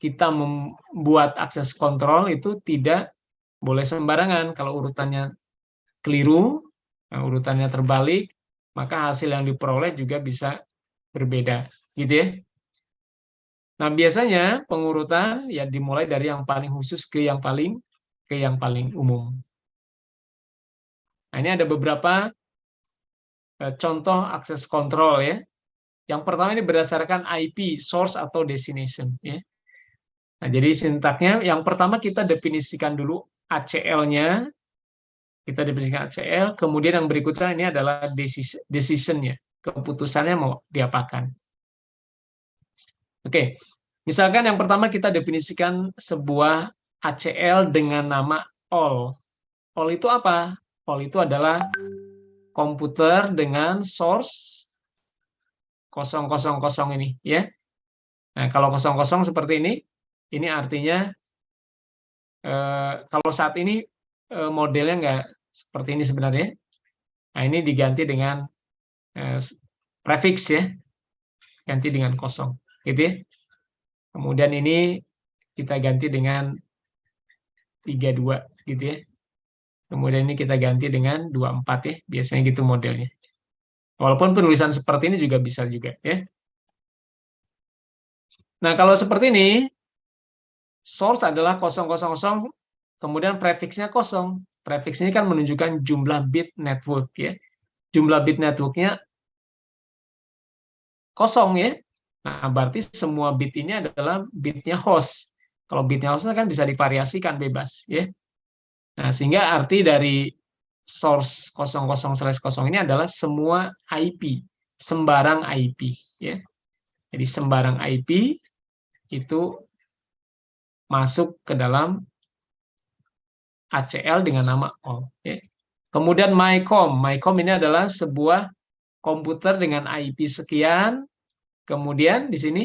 Speaker 1: kita membuat akses kontrol itu tidak boleh sembarangan. Kalau urutannya keliru, urutannya terbalik, maka hasil yang diperoleh juga bisa berbeda, gitu ya. Nah, biasanya pengurutan ya dimulai dari yang paling khusus ke yang paling umum. Nah, ini ada beberapa contoh akses kontrol ya. Yang pertama ini berdasarkan IP, source atau destination ya. Nah, jadi sintaknya yang pertama kita definisikan dulu ACL-nya. Kita definisikan ACL, kemudian yang berikutnya ini adalah decision-nya. Keputusannya mau diapakan. Oke. Misalkan yang pertama kita definisikan sebuah ACL dengan nama all. All itu apa? All itu adalah komputer dengan source 000 ini ya. Nah, kalau 00 seperti ini artinya kalau saat ini modelnya nggak seperti ini sebenarnya. Nah, ini diganti dengan prefix ya. Ganti dengan 0 gitu ya. Kemudian ini kita ganti dengan 32 gitu ya. Kemudian ini kita ganti dengan 24 ya. Biasanya gitu modelnya. Walaupun penulisan seperti ini juga bisa juga ya. Nah, kalau seperti ini, source adalah 000, kemudian prefixnya 0. Prefix ini kan menunjukkan jumlah bit network ya. Jumlah bit networknya 0 ya. Nah, berarti semua bit ini adalah bitnya host. Kalau bitnya host kan bisa divariasikan bebas ya. Nah, sehingga arti dari source 00/0 ini adalah semua IP, sembarang IP ya. Jadi sembarang IP itu masuk ke dalam ACL dengan nama all ya. Kemudian mycom ini adalah sebuah komputer dengan IP sekian. Kemudian di sini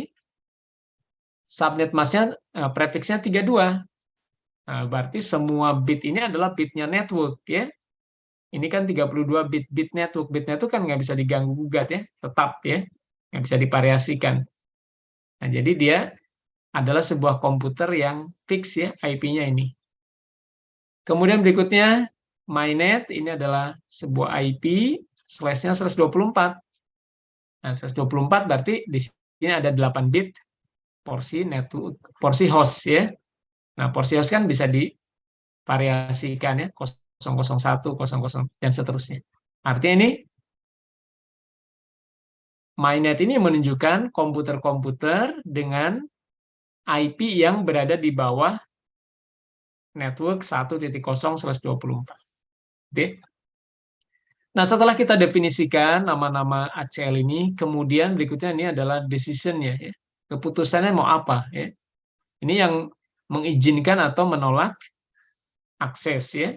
Speaker 1: subnet masknya prefixnya 32. Nah, berarti semua bit ini adalah bitnya network ya. Ini kan 32 bit network. Bit network kan nggak bisa diganggu gugat ya, tetap ya, nggak bisa divariasikan. Nah, jadi dia adalah sebuah komputer yang fix ya IP-nya ini. Kemudian berikutnya mynet ini adalah sebuah IP slash-nya 124. Nah, 124 berarti di sini ada 8 bit porsi network, porsi host ya. Nah, porsi host kan bisa divariasikan ya, 001, 00 dan seterusnya. Artinya ini MyNet ini menunjukkan komputer-komputer dengan IP yang berada di bawah network 1.0/24. Oke. Nah, setelah kita definisikan nama-nama ACL ini, kemudian berikutnya ini adalah decision-nya, ya. Keputusannya mau apa, ya. Ini yang mengizinkan atau menolak akses, ya.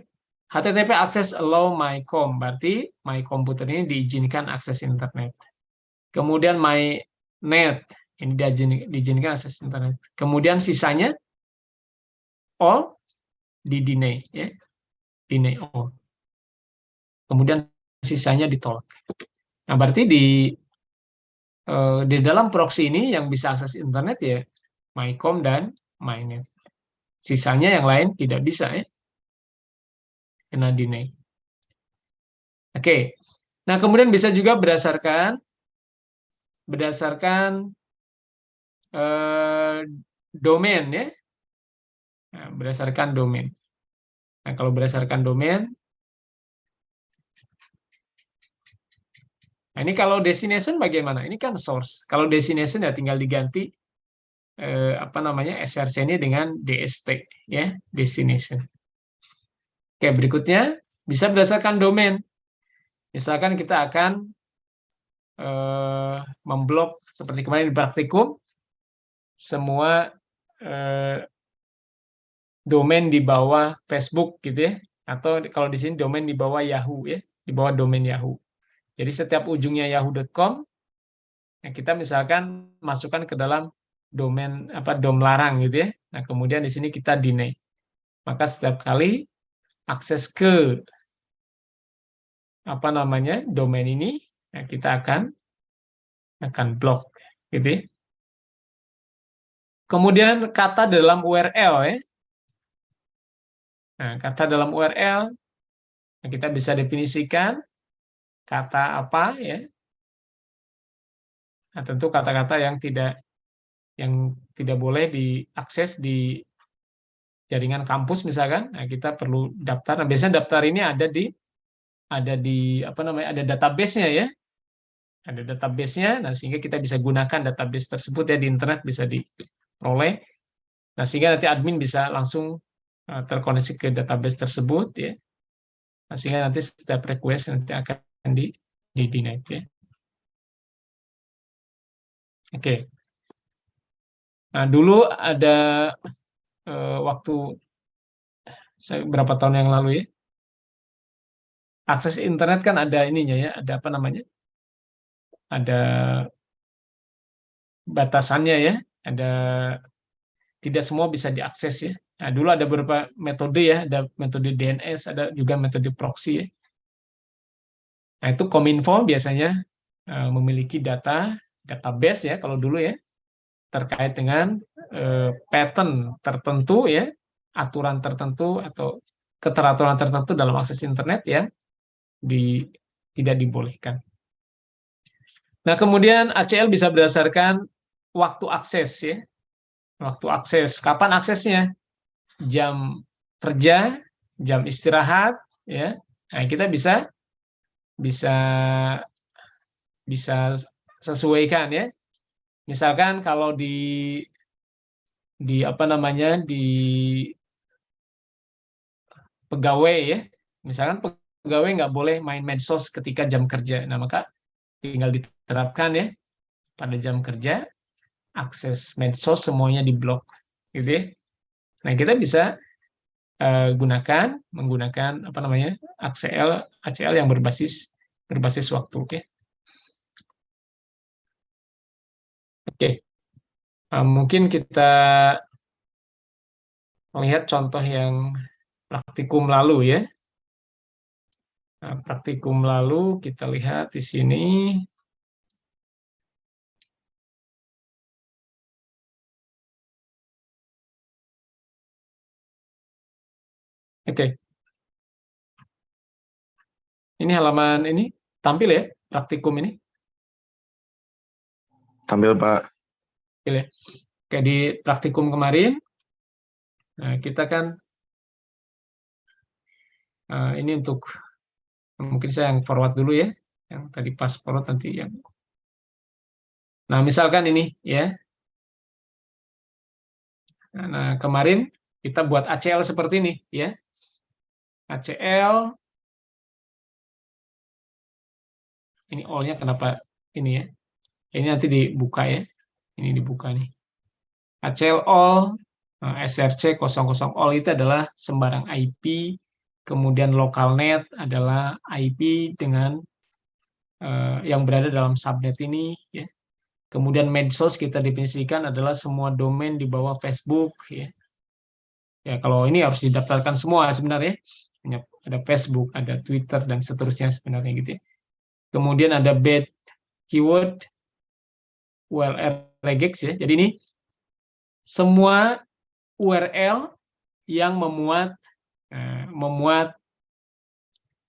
Speaker 1: HTTP access allow my com, berarti my komputer ini diizinkan akses internet. Kemudian my net, ini diizinkan akses internet. Kemudian sisanya all di deny, ya. Deny all. Kemudian sisanya ditolak. Nah, berarti di dalam proxy ini yang bisa akses internet ya mycom dan mynet. Sisanya yang lain tidak bisa, ya. Kena deny. Oke. Nah, kemudian bisa juga berdasarkan domain, ya. Nah, berdasarkan domain. Nah, kalau berdasarkan domain, nah ini kalau destination bagaimana? Ini kan source. Kalau destination ya tinggal diganti src-nya dengan dst, ya, destination. Oke, berikutnya bisa berdasarkan domain. Misalkan kita akan memblok seperti kemarin di praktikum semua domain di bawah Facebook gitu, ya, atau kalau di sini domain di bawah Yahoo, ya, di bawah domain Yahoo. Jadi setiap ujungnya yahoo.com, ya, kita misalkan masukkan ke dalam domain dom larang gitu, ya. Nah, kemudian di sini kita deny. Maka setiap kali akses ke domain ini, ya, kita akan blok gitu, ya. Kemudian kata dalam URL, ya. Nah, kata dalam URL kita bisa definisikan kata apa, ya. Nah, tentu kata-kata yang tidak boleh diakses di jaringan kampus misalkan. Nah, kita perlu daftar. Nah, biasanya daftar ini ada ada database-nya, ya. Ada database-nya, nah sehingga kita bisa gunakan database tersebut, ya, di internet bisa diperoleh. Nah, sehingga nanti admin bisa langsung terkoneksi ke database tersebut, ya. Nah, sehingga nanti setiap request nanti akan di-deny, ya. Oke. Nah, dulu ada waktu berapa tahun yang lalu, ya. Akses internet kan ada ininya, ya, ada ada batasannya, ya. Ada tidak semua bisa diakses, ya. Nah, dulu ada beberapa metode, ya, ada metode DNS, ada juga metode proxy, ya. Nah, itu Kominfo biasanya memiliki database, ya, kalau dulu, ya, terkait dengan pattern tertentu, ya, aturan tertentu atau keteraturan tertentu dalam akses internet yang tidak dibolehkan. Nah, kemudian ACL bisa berdasarkan waktu akses, ya. Waktu akses, kapan aksesnya? Jam kerja, jam istirahat, ya. Nah, kita bisa bisa sesuaikan, ya. Misalkan kalau di pegawai, ya. Misalkan pegawai nggak boleh main medsos ketika jam kerja. Nah, maka tinggal diterapkan, ya, pada jam kerja akses medsos semuanya diblok, gitu, ya. Nah, kita bisa menggunakan ACL yang berbasis waktu, oke. Oke. Mungkin kita melihat contoh yang praktikum lalu, ya. Nah, praktikum lalu kita lihat di sini. Oke. Ini halaman ini tampil, ya, praktikum ini.
Speaker 2: Tampil, Pak.
Speaker 1: Tampil, ya. Oke, di praktikum kemarin, nah, kita kan ini untuk mungkin saya yang forward dulu, ya. Yang tadi pas forward nanti yang Nah, misalkan ini ya. Nah, kemarin kita buat ACL seperti ini ya. ACL ini all-nya kenapa ini ya? Ini nanti dibuka ya. Ini dibuka nih. ACL all SRC 00 all itu adalah sembarang IP, kemudian lokalnet adalah IP dengan yang berada dalam subnet ini ya. Kemudian medsos kita definisikan adalah semua domain di bawah Facebook ya. Ya, kalau ini harus didaftarkan semua sebenarnya. Ada Facebook, ada Twitter, dan seterusnya sebenarnya gitu ya. Kemudian ada bad keyword, URL regex ya. Jadi ini semua URL yang memuat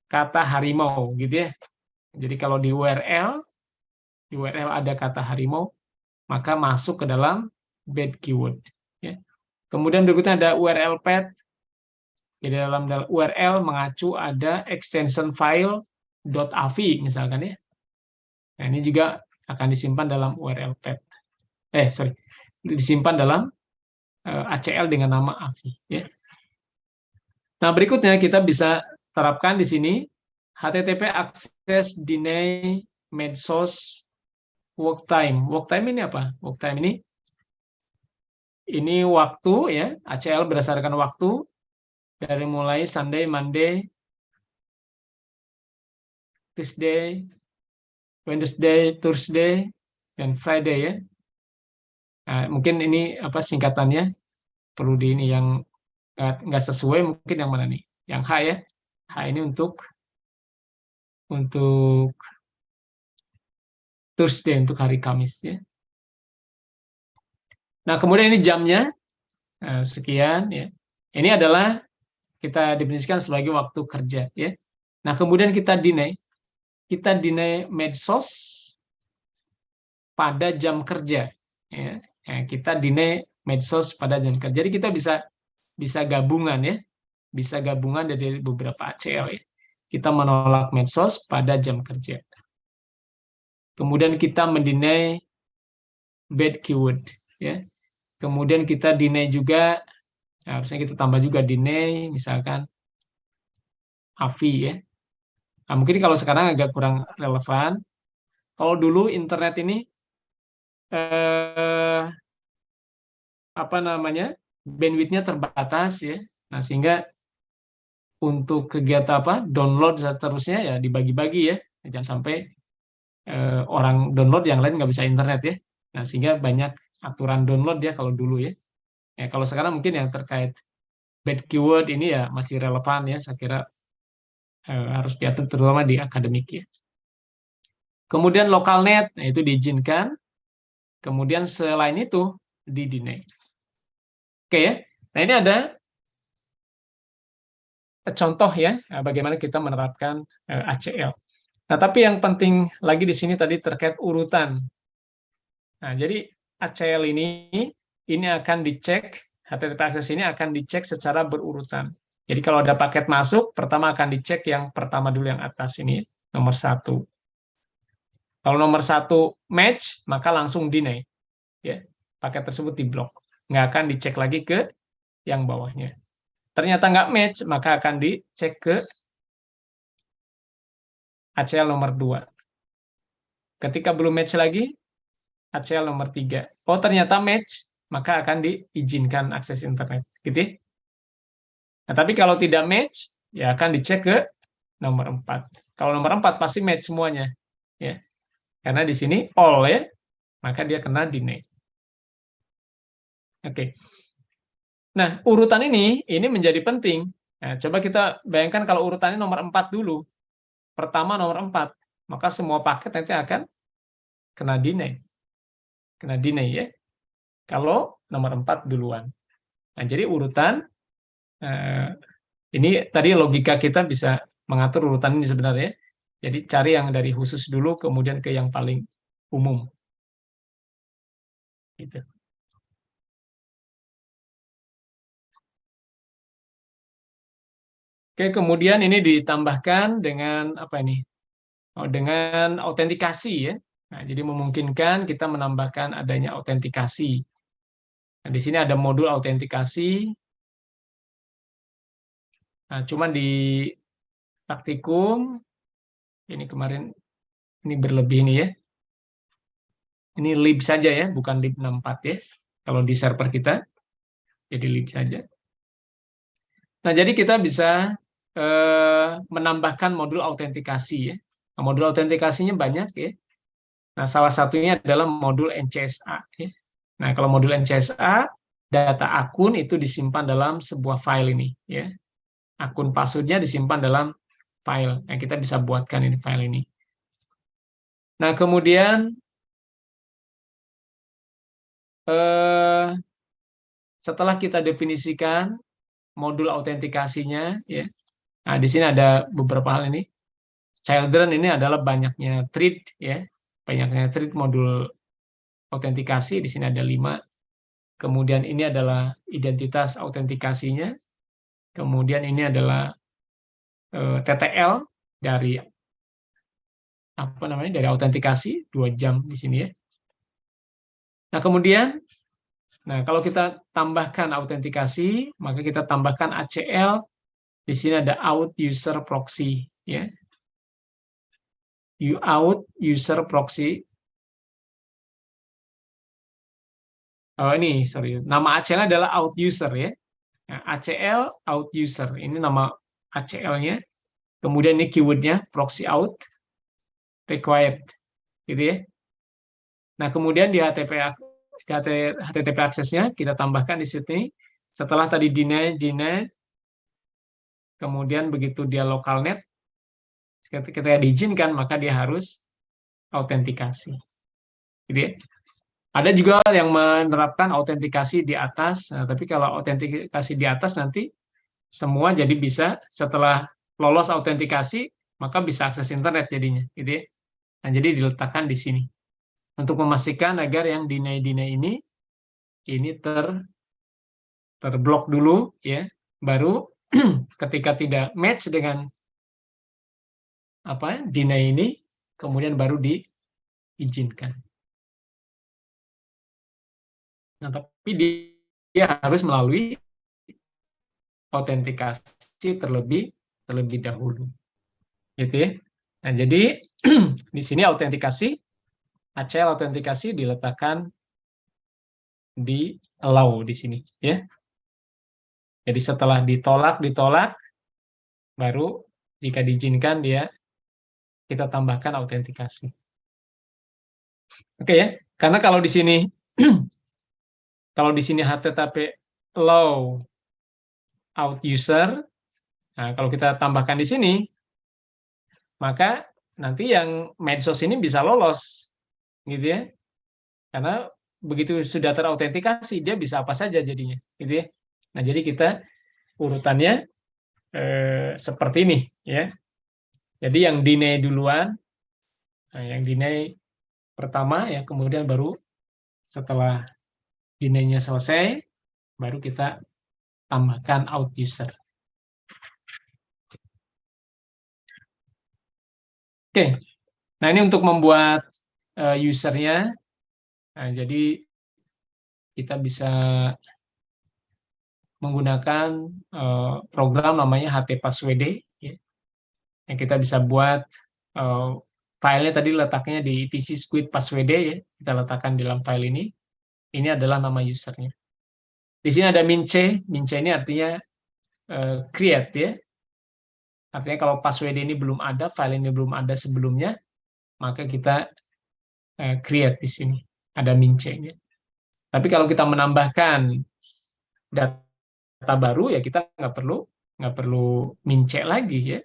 Speaker 1: kata harimau gitu ya. Jadi kalau di URL ada kata harimau, maka masuk ke dalam bad keyword ya. Kemudian berikutnya ada URL path. Jadi dalam URL mengacu ada extension file .avi misalkan ya. Nah, ini juga akan disimpan dalam URL path. Disimpan dalam ACL dengan nama avi ya. Nah, berikutnya kita bisa terapkan di sini HTTP access deny medsos work time. Work time ini apa? Work time ini waktu ya, ACL berdasarkan waktu dari mulai Sunday, Monday, Tuesday, Wednesday, Thursday, dan Friday ya. Nah, mungkin ini apa singkatannya perlu di ini yang nggak sesuai mungkin yang mana nih? Yang H ya. H ini untuk Thursday, untuk hari Kamis ya. Nah, kemudian ini jamnya sekian ya. Ini adalah kita definisikan sebagai waktu kerja ya. Nah, kemudian kita deny medsos pada jam kerja ya. Kita deny medsos pada jam kerja. Jadi kita bisa gabungan ya. Bisa gabungan dari beberapa ACL ya. Kita menolak medsos pada jam kerja. Kemudian kita mendeny bad keyword ya. Kemudian kita deny juga, harusnya kita tambah juga deny misalkan AVI ya. Nah, mungkin kalau sekarang agak kurang relevan. Kalau dulu internet ini eh, apa namanya, bandwidth-nya terbatas ya. Nah, sehingga untuk kegiatan apa download dan seterusnya ya dibagi-bagi ya. Jangan sampai orang download yang lain nggak bisa internet ya. Nah, sehingga banyak aturan download ya kalau dulu ya. Kalau sekarang mungkin yang terkait bad keyword ini ya masih relevan ya. Saya kira harus diatur terutama di akademik ya. Kemudian lokalnet, nah itu diizinkan. Kemudian selain itu di-deny. Oke ya. Nah, ini ada contoh ya bagaimana kita menerapkan ACL. Nah, tapi yang penting lagi di sini tadi terkait urutan. Nah, jadi ACL ini akan dicek, HTTP access ini akan dicek secara berurutan. Jadi kalau ada paket masuk, pertama akan dicek yang pertama dulu yang atas ini, nomor 1. Kalau nomor 1 match, maka langsung deny. Ya, paket tersebut diblok. Nggak akan dicek lagi ke yang bawahnya. Ternyata nggak match, maka akan dicek ke ACL nomor 2. Ketika belum match lagi, ACL nomor 3. Oh, ternyata match, maka akan diizinkan akses internet. Gitu. Nah, tapi kalau tidak match, ya akan dicek ke nomor 4. Kalau nomor 4 pasti match semuanya. Ya. Karena di sini all ya, maka dia kena deny. Oke. Nah, urutan ini menjadi penting. Nah, coba kita bayangkan kalau urutannya nomor 4 dulu. Pertama nomor 4, maka semua paket nanti akan kena deny. Kena deny ya. Kalau nomor 4 duluan. Nah, jadi urutan ini tadi logika kita bisa mengatur urutan ini sebenarnya. Jadi cari yang dari khusus dulu, kemudian ke yang paling umum. Gitu. Oke, kemudian ini ditambahkan dengan apa ini? Oh, dengan autentikasi ya. Nah, jadi memungkinkan kita menambahkan adanya autentikasi. Nah, di sini ada modul autentikasi. Nah, cuman di praktikum ini kemarin ini berlebih nih ya. Ini lib saja ya, bukan lib 64 ya. Kalau di server kita jadi lib saja. Nah, jadi kita bisa menambahkan modul autentikasi ya. Nah, modul autentikasinya banyak ya. Nah, salah satunya adalah modul NCSA ya. Nah, kalau modul NCSA, data akun itu disimpan dalam sebuah file ini ya. Akun passwordnya disimpan dalam file. Nah, kita bisa buatkan ini file ini. Nah, kemudian setelah kita definisikan modul autentikasinya, ya. Nah, di sini ada beberapa hal ini. Children ini adalah banyaknya thread, ya, banyaknya thread modul autentikasi. Di sini ada 5. Kemudian ini adalah identitas autentikasinya. Kemudian ini adalah TTL dari apa namanya dari autentikasi 2 jam di sini ya. Nah, kemudian kalau kita tambahkan autentikasi, maka kita tambahkan ACL. Di sini ada out user proxy ya. Out user proxy. Oh, ini sorry. Nama ACL adalah out user ya. Nah, ACL out user. Ini nama ACL-nya. Kemudian ini keywordnya proxy out required gitu ya. Nah, kemudian di HTTP aksesnya kita tambahkan di sini setelah tadi deny, kemudian begitu dia lokalnet, ketika diizinkan maka dia harus autentikasi. Gitu ya. Ada juga yang menerapkan autentikasi di atas, nah, tapi kalau autentikasi di atas nanti semua jadi bisa setelah lolos autentikasi maka bisa akses internet jadinya, gitu ya. Nah, jadi diletakkan di sini untuk memastikan agar yang deny ini terblok dulu ya, baru ketika tidak match dengan deny ini, kemudian baru diizinkan. Nah, tapi dia harus melalui autentikasi terlebih dahulu, gitu ya. Nah, jadi di sini autentikasi, ACL autentikasi diletakkan di allow di sini, ya. Jadi setelah ditolak, baru jika diizinkan kita tambahkan autentikasi. Oke ya, karena kalau di sini HTTP allow out user, nah kalau kita tambahkan di sini, maka nanti yang medsos ini bisa lolos, gitu ya. Karena begitu sudah terautentikasi, dia bisa apa saja jadinya, gitu ya. Nah, jadi kita urutannya seperti ini, ya. Jadi yang deny duluan, yang deny pertama, ya, kemudian baru setelah deny-nya selesai, baru kita tambahkan out user. Oke, nah ini untuk membuat usernya. Nah, jadi kita bisa menggunakan program namanya htpasswd, ya. Yang kita bisa buat filenya tadi letaknya di etc squid passwd, ya. Kita letakkan di dalam file ini. Ini adalah nama usernya. Di sini ada mince ini artinya create ya. Artinya kalau password ini belum ada, file ini belum ada sebelumnya, maka kita create di sini. Ada mince-nya. Tapi kalau kita menambahkan data baru, ya kita nggak perlu mince lagi ya.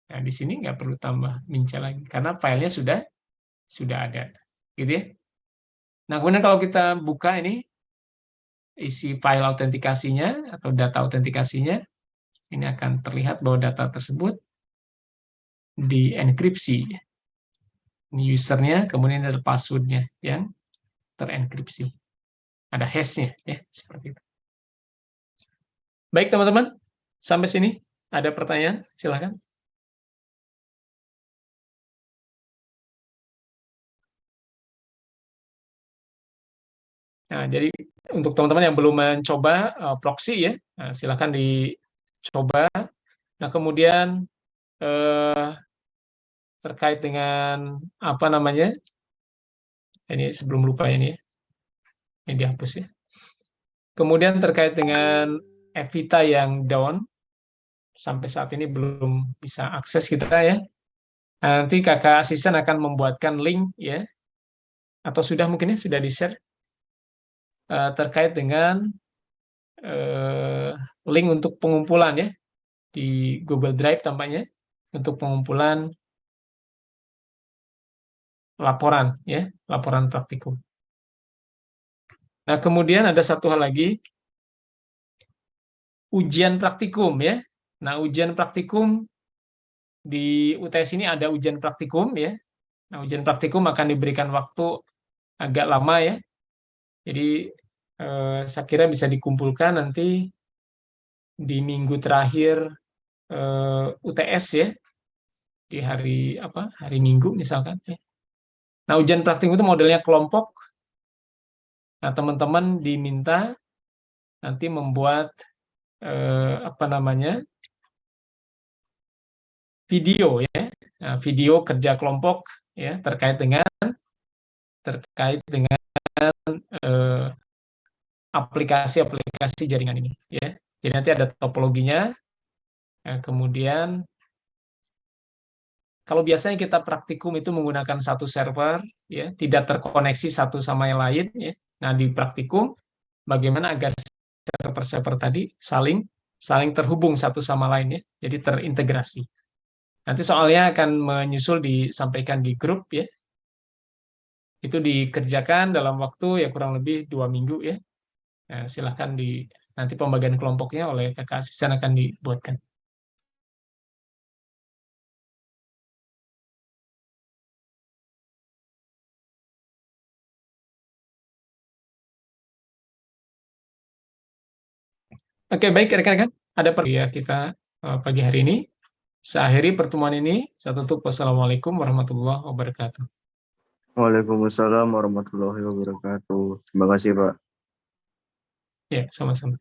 Speaker 1: Nah, di sini nggak perlu tambah mince lagi karena filenya sudah ada, gitu ya. Nah, kemudian kalau kita buka ini isi file autentikasinya atau data autentikasinya, ini akan terlihat bahwa data tersebut dienkripsi. Ini usernya, kemudian ada passwordnya yang terenkripsi. Ada hashnya, ya, seperti itu. Baik, teman-teman. Sampai sini. Ada pertanyaan? Silakan. Nah, jadi untuk teman-teman yang belum mencoba proxy ya, nah, silakan dicoba. Nah, kemudian eh, terkait dengan apa namanya, ini sebelum lupa ini dihapus ya. Kemudian terkait dengan Evita yang down, sampai saat ini belum bisa akses kita ya. Nah, nanti kakak asisten akan membuatkan link ya, atau sudah mungkin ya sudah di-share terkait dengan eh, link untuk pengumpulan ya di Google Drive tampaknya untuk pengumpulan laporan ya, laporan praktikum. Nah, kemudian ada satu hal lagi, ujian praktikum ya. Nah, ujian praktikum di UTS ini ada ujian praktikum ya. Nah, ujian praktikum akan diberikan waktu agak lama ya. Jadi saya kira bisa dikumpulkan nanti di minggu terakhir UTS ya, di hari apa? Hari Minggu misalkan ya. Nah, ujian praktikum itu modelnya kelompok. Nah, teman-teman diminta nanti membuat apa namanya? Video ya. Nah, video kerja kelompok ya terkait dengan eh, aplikasi-aplikasi jaringan ini ya. Jadi nanti ada topologinya. Kemudian kalau biasanya kita praktikum itu menggunakan satu server ya, tidak terkoneksi satu sama yang lain ya. Nah, di praktikum bagaimana agar server-server tadi saling saling terhubung satu sama lain ya. Jadi terintegrasi. Nanti soalnya akan menyusul disampaikan di grup ya. Itu dikerjakan dalam waktu ya kurang lebih 2 minggu ya. Nah, silahkan nanti pembagian kelompoknya oleh kakak asisten akan dibuatkan. Oke, baik rekan-rekan. Ada ya kita pagi hari ini. Saya akhiri pertemuan ini. Saya tutup. Wassalamualaikum warahmatullahi wabarakatuh.
Speaker 2: Waalaikumsalam warahmatullahi wabarakatuh. Terima kasih, Pak.
Speaker 1: Ya, sama-sama.